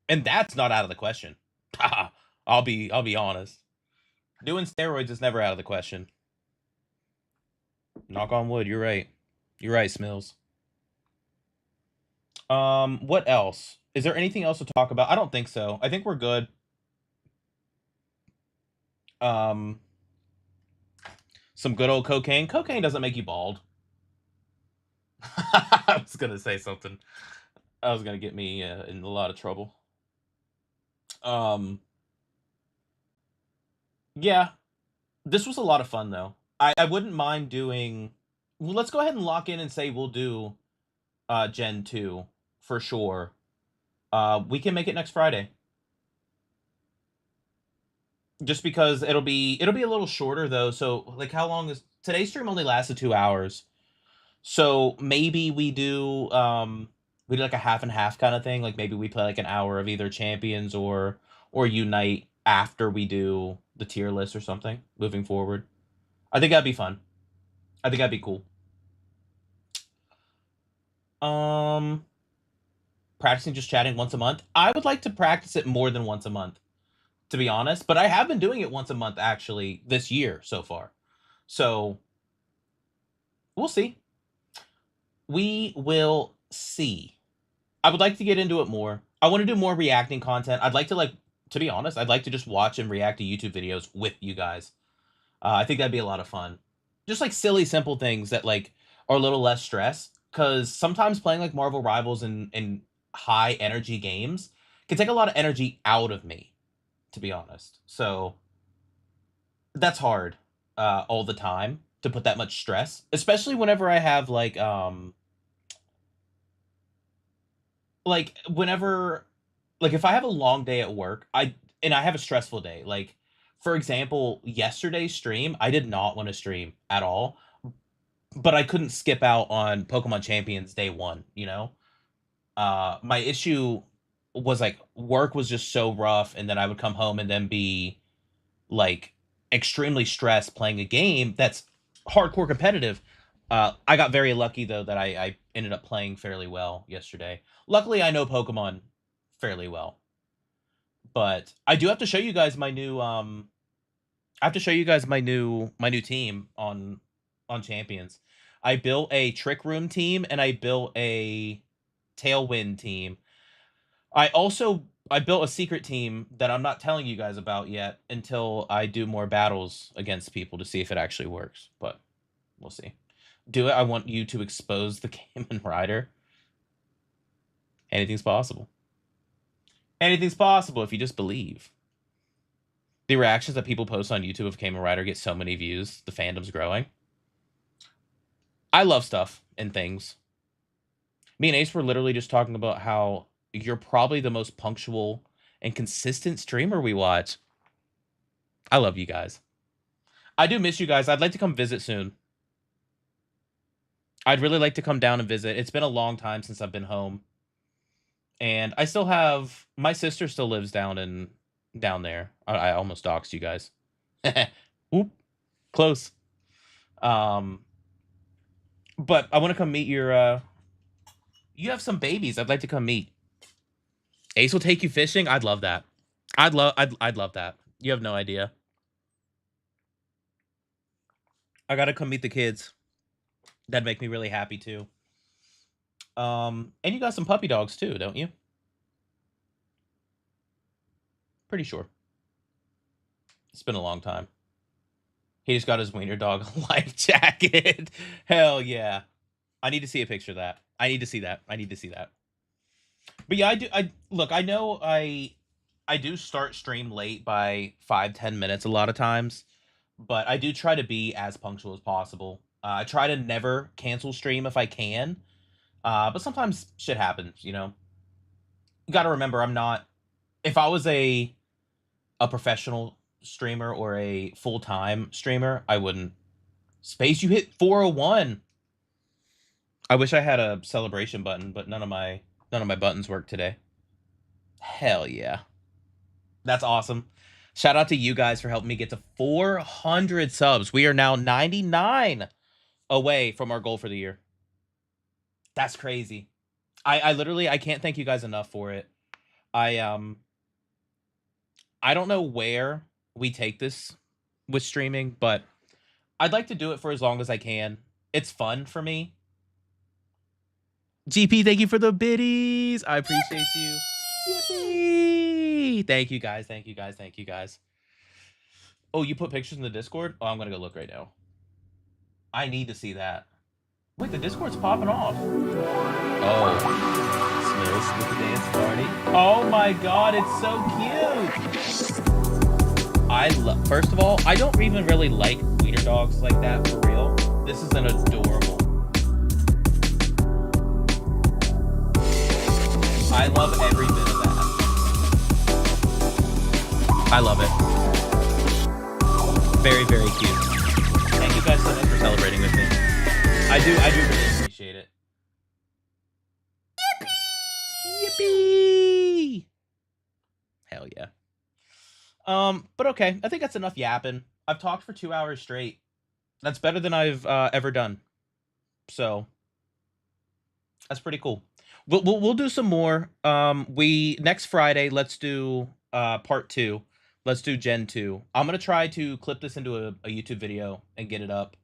And that's not out of the question. I'll be honest. Doing steroids is never out of the question. Knock on wood. You're right. You're right, Smills. What else? Is there anything else to talk about? I don't think so. I think we're good. Um, some good old cocaine. Cocaine doesn't make you bald. I was gonna say something. I was gonna get me in a lot of trouble. Um, yeah, this was a lot of fun though. I wouldn't mind doing. Well, let's go ahead and lock in and say we'll do Gen 2 for sure. We can make it next Friday. Just because it'll be a little shorter though. So like how long is today's stream only lasted 2 hours. So maybe we do like a half and half kind of thing. Like maybe we play like an hour of either champions or unite after we do the tier list or something moving forward. I think that'd be fun. I think that'd be cool. Um Practicing just chatting once a month. I would like to practice it more than once a month, to be honest. But I have been doing it once a month actually this year so far. So we'll see. We will see. I would like to get into it more. I want to do more reacting content. I'd like to to be honest, I'd like to just watch and react to YouTube videos with you guys. I think that'd be a lot of fun. Just like silly, simple things that like are a little less stress. Because sometimes playing like Marvel Rivals and high energy games can take a lot of energy out of me, to be honest. So that's hard all the time to put that much stress, especially whenever I have like whenever like if I have a long day at work, I have a stressful day. Like for example, yesterday's stream, I did not want to stream at all, but I couldn't skip out on Pokemon Champions day 1, you know? My issue was like work was just so rough and then I would come home and then be like extremely stressed playing a game that's hardcore competitive. I got very lucky though that I ended up playing fairly well yesterday. Luckily, I know Pokemon fairly well, but I do have to show you guys my new. I have to show you guys my new team on Champions. I built a Trick Room team and I built a Tailwind team. I built a secret team that I'm not telling you guys about yet until I do more battles against people to see if it actually works. But we'll see. Do it. I want you to expose the Kamen Rider. Anything's possible. Anything's possible if you just believe. The reactions that people post on YouTube of Kamen Rider get so many views. The fandom's growing. I love stuff and things. Me and Ace were literally just talking about how you're probably the most punctual and consistent streamer we watch. I love you guys. I do miss you guys. I'd like to come visit soon. I'd really like to come down and visit. It's been a long time since I've been home. And I still have my sister still lives down there. I almost doxed you guys. Oop, close. Um, but I want to come meet your. You have some babies. I'd like to come meet. Ace will take you fishing. I'd love that. I'd love that. You have no idea. I gotta come meet the kids. That'd make me really happy too. And you got some puppy dogs too, don't you? Pretty sure. It's been a long time. He just got his wiener dog life jacket. Hell yeah. I need to see a picture of that. I need to see that. I need to see that. But yeah, I do. I look. I know. I do start stream late by 5-10 minutes a lot of times, but I do try to be as punctual as possible. I try to never cancel stream if I can, but sometimes shit happens. You got to remember, I'm not. If I was a professional streamer or a full time streamer, I wouldn't. Space, you hit 401. I wish I had a celebration button, but none of my buttons work today. Hell yeah. That's awesome. Shout out to you guys for helping me get to 400 subs. We are now 99 away from our goal for the year. That's crazy. I literally I can't thank you guys enough for it. I don't know where we take this with streaming, but I'd like to do it for as long as I can. It's fun for me. GP, thank you for the biddies. I appreciate you. Yippee! Thank you guys. Thank you guys. Thank you guys. Oh, you put pictures in the Discord? Oh, I'm gonna go look right now. I need to see that. Wait, the Discord's popping off. Oh, Smills with the dance party. Oh my god, it's so cute. First of all, I don't even really like wiener dogs like that for real. This is an adorable. I love every bit of that. I love it. Very, very cute. Thank you guys so much for celebrating with me. I do really appreciate it. Yippee! Yippee! Hell yeah. But okay, I think that's enough yapping. I've talked for 2 hours straight. That's better than I've ever done. So that's pretty cool. We'll do some more. We next Friday, let's do part 2. Let's do Gen 2. I'm gonna try to clip this into a YouTube video and get it up.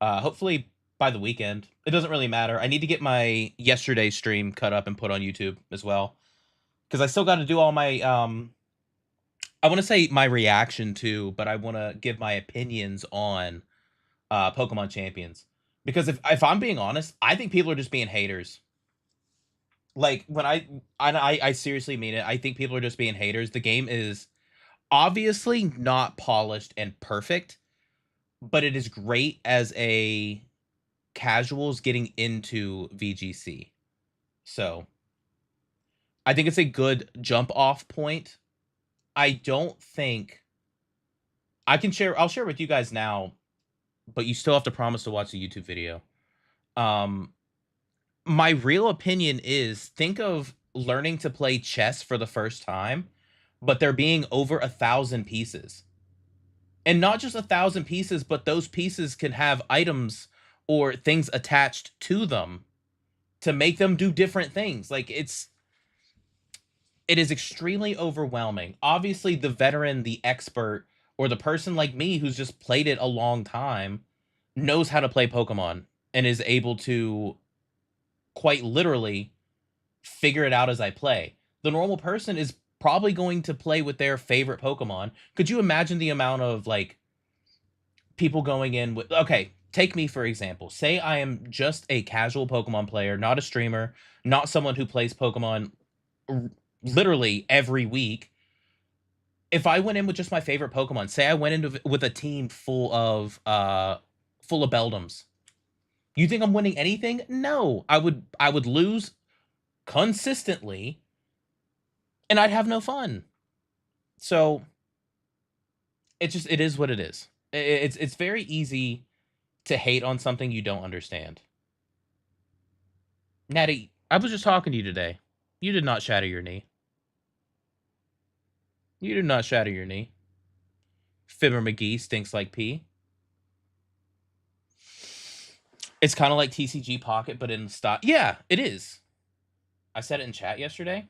Hopefully by the weekend. It doesn't really matter. I need to get my yesterday stream cut up and put on YouTube as well. Because I still got to do all my I want to say my reaction to, but I want to give my opinions on Pokemon Champions. Because if I'm being honest, I think people are just being haters. Like when I seriously mean it. I think people are just being haters. The game is obviously not polished and perfect, but it is great as a casuals getting into VGC. So I think it's a good jump off point. I don't think I'll share with you guys now, but you still have to promise to watch the YouTube video. My real opinion is think of learning to play chess for the first time, but there being over 1,000 pieces. And not just 1,000 pieces, but those pieces can have items or things attached to them to make them do different things. Like it is extremely overwhelming. Obviously, the veteran, the expert, or the person like me who's just played it a long time knows how to play Pokemon and is able to quite literally figure it out as I play. The normal person is probably going to play with their favorite Pokemon. Could you imagine the amount of like people going in with okay, take me for example. Say I am just a casual Pokemon player, not a streamer, not someone who plays Pokemon literally every week. If I went in with just my favorite Pokemon, say I went into with a team full of Beldums, you think I'm winning anything? No. I would lose consistently and I'd have no fun. So it is what it is. It's very easy to hate on something you don't understand. Natty, I was just talking to you today. You did not shatter your knee. You did not shatter your knee. Fibber McGee stinks like pee. It's kind of like TCG Pocket, but in stock. Yeah, it is. I said it in chat yesterday.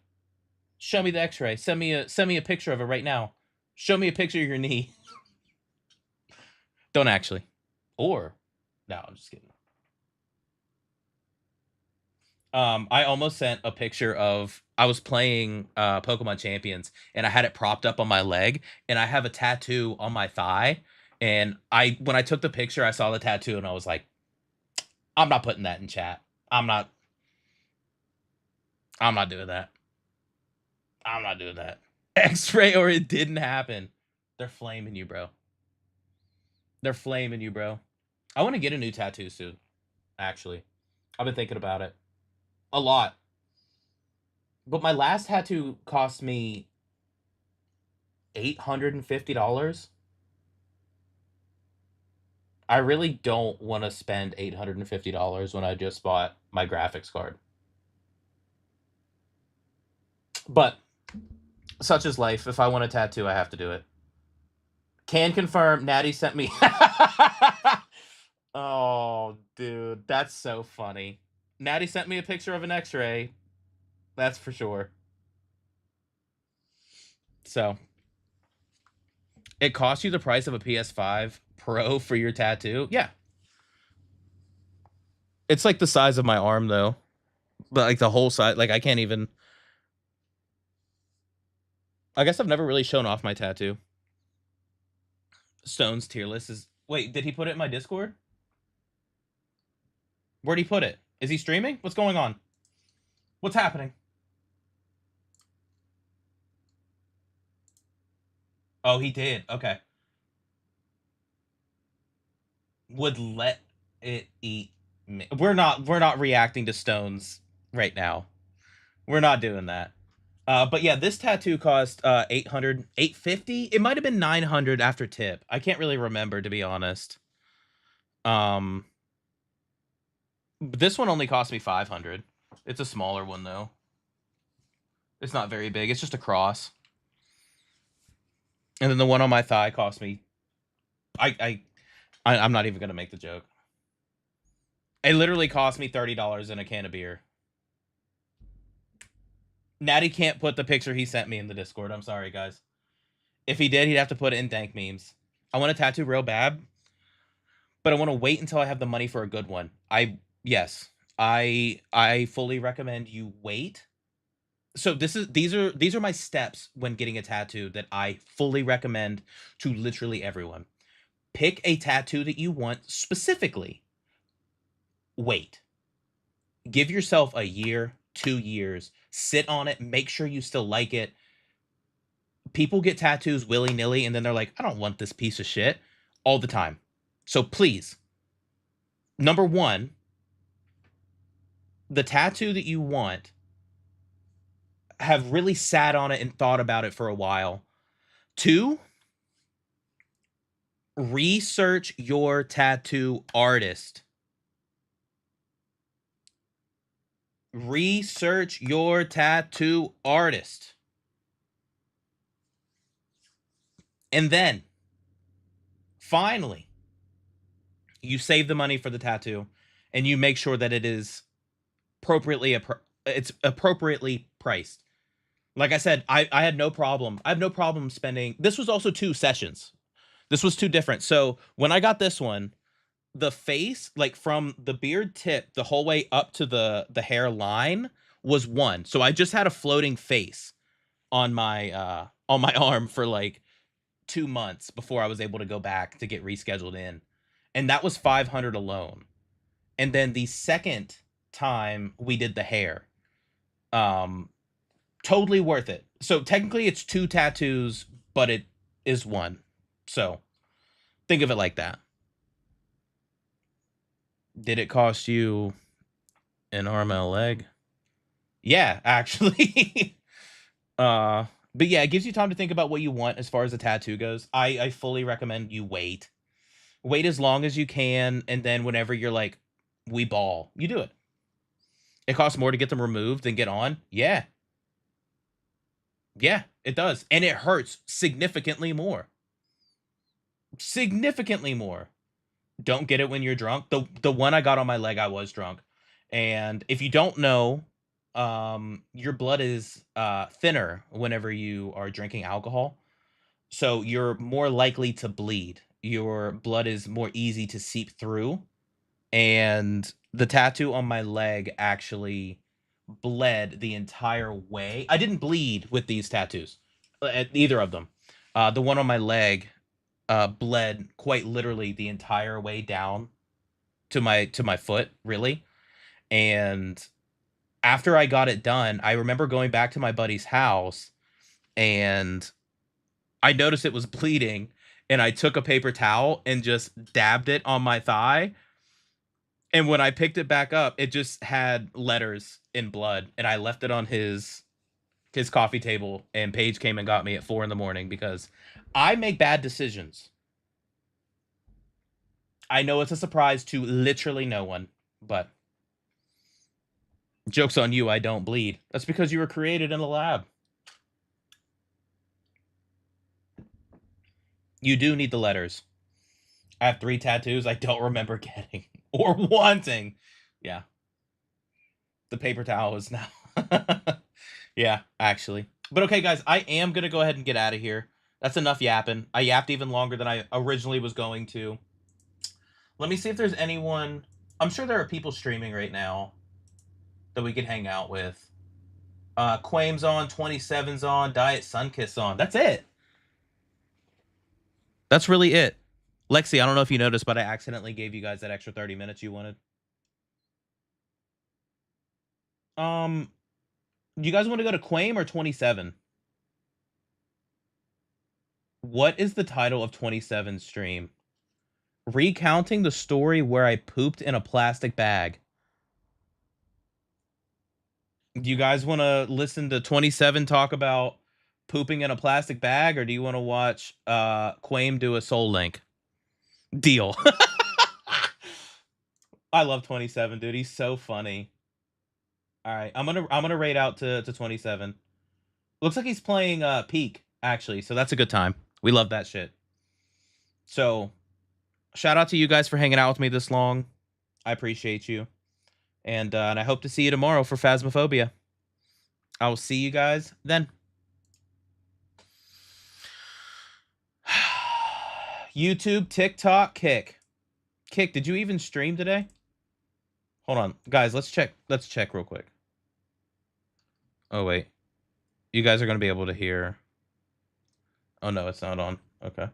Show me the X-ray. Send me a picture of it right now. Show me a picture of your knee. Don't actually. Or, no, I'm just kidding. I almost sent a picture of. I was playing Pokemon Champions, and I had it propped up on my leg, and I have a tattoo on my thigh. And when I took the picture, I saw the tattoo, and I was like, I'm not putting that in chat. I'm not. I'm not doing that. I'm not doing that. X-ray or it didn't happen. They're flaming you, bro. They're flaming you, bro. I want to get a new tattoo soon. Actually, I've been thinking about it a lot. But my last tattoo cost me $850. I really don't want to spend $850 when I just bought my graphics card. But such is life. If I want a tattoo, I have to do it. Can confirm, Natty sent me. Oh, dude, that's so funny. Natty sent me a picture of an X-ray. That's for sure. So, it costs you the price of a PS5 Pro for your tattoo? Yeah. It's like the size of my arm, though. But, like, the whole side. Like, I can't even. I guess I've never really shown off my tattoo. Stone's tier list is. Wait, did he put it in my Discord? Where'd he put it? Is he streaming? What's going on? What's happening? Oh, he did. Okay. Would let it eat me. We're not reacting to Stones right now. We're not doing that. But yeah, this tattoo cost 800, 850. It might have been 900 after tip. I can't really remember, to be honest. Um this one only cost me 500. It's a smaller one though. It's not very big. It's just a cross. And then the one on my thigh cost me I'm not even going to make the joke. It literally cost me $30 in a can of beer. Natty can't put the picture he sent me in the Discord. I'm sorry, guys. If he did, he'd have to put it in dank memes. I want a tattoo real bad, but I want to wait until I have the money for a good one. I fully recommend you wait. So these are my steps when getting a tattoo that I fully recommend to literally everyone. Pick a tattoo that you want specifically. Wait. Give yourself a year, 2 years. Sit on it, make sure you still like it. People get tattoos willy-nilly and then they're like, I don't want this piece of shit, all the time. So please, number one, the tattoo that you want, have really sat on it and thought about it for a while. 2, research your tattoo artist. Research your tattoo artist. And then, finally, you save the money for the tattoo and you make sure that it is it's appropriately priced. Like I said, I had no problem. I have no problem spending. This was also 2 sessions. This was 2 different. So when I got this one, the face, like from the beard tip the whole way up to the hair line, was 1. So I just had a floating face on my arm for like 2 months before I was able to go back to get rescheduled in. And that was 500 alone. And then the second time we did the hair, totally worth it. So technically it's 2 tattoos, but it is 1. So think of it like that. Did it cost you an arm and a leg? Yeah, actually. But yeah, it gives you time to think about what you want as far as the tattoo goes. I fully recommend you wait. Wait as long as you can, and then whenever you're like, we ball, you do it. It costs more to get them removed than get on. Yeah. Yeah, it does. And it hurts significantly more. Significantly more. Don't get it when you're drunk. The one I got on my leg, I was drunk. And if you don't know, your blood is thinner whenever you are drinking alcohol. So you're more likely to bleed. Your blood is more easy to seep through. And the tattoo on my leg actually bled the entire way. I didn't bleed with these tattoos, either of them. The one on my leg bled quite literally the entire way down to my foot, really. And after I got it done, I remember going back to my buddy's house and I noticed it was bleeding, and I took a paper towel and just dabbed it on my thigh. And when I picked it back up, it just had letters in blood, and I left it on his coffee table, and Paige came and got me at 4 in the morning because I make bad decisions. I know it's a surprise to literally no one, but joke's on you, I don't bleed. That's because you were created in a lab. You do need the letters. I have 3 tattoos I don't remember getting or wanting. Yeah. The paper towel is now. Yeah, actually. But okay, guys, I am going to go ahead and get out of here. That's enough yapping. I yapped even longer than I originally was going to. Let me see if there's anyone. I'm sure there are people streaming right now that we could hang out with. Quame's on, 27's on, Diet Sunkiss on. That's it. That's really it. Lexi, I don't know if you noticed, but I accidentally gave you guys that extra 30 minutes you wanted. Do you guys want to go to Quame or 27? What is the title of 27's stream? Recounting the story where I pooped in a plastic bag. Do you guys want to listen to 27 talk about pooping in a plastic bag, or do you want to watch Quame do a soul link? Deal. I love 27, dude. He's so funny. All right, I'm gonna rate out to 27. Looks like he's playing Peak actually, so that's a good time. We love that shit. So, shout out to you guys for hanging out with me this long. I appreciate you, and I hope to see you tomorrow for Phasmophobia. I will see you guys then. YouTube, TikTok, Kick. Kick, did you even stream today? Hold on, guys. Let's check. Let's check real quick. Oh wait, you guys are gonna be able to hear. Oh no, it's not on. Okay.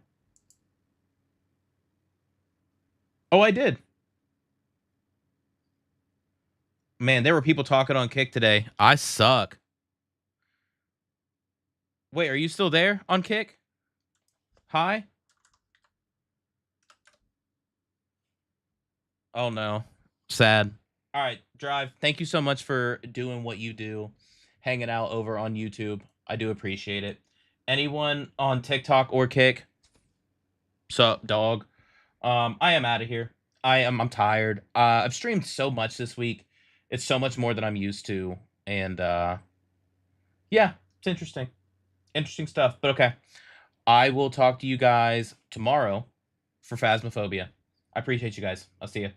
Oh, I did. Man, there were people talking on Kick today. I suck. Wait, are you still there on Kick? Hi? Oh no. Sad. All right, Drive. Thank you so much for doing what you do, hanging out over on YouTube. I do appreciate it. Anyone on TikTok or Kick? Sup, dog? I am out of here. I'm tired. I've streamed so much this week. It's so much more than I'm used to. And yeah, it's interesting. Interesting stuff. But okay. I will talk to you guys tomorrow for Phasmophobia. I appreciate you guys. I'll see you.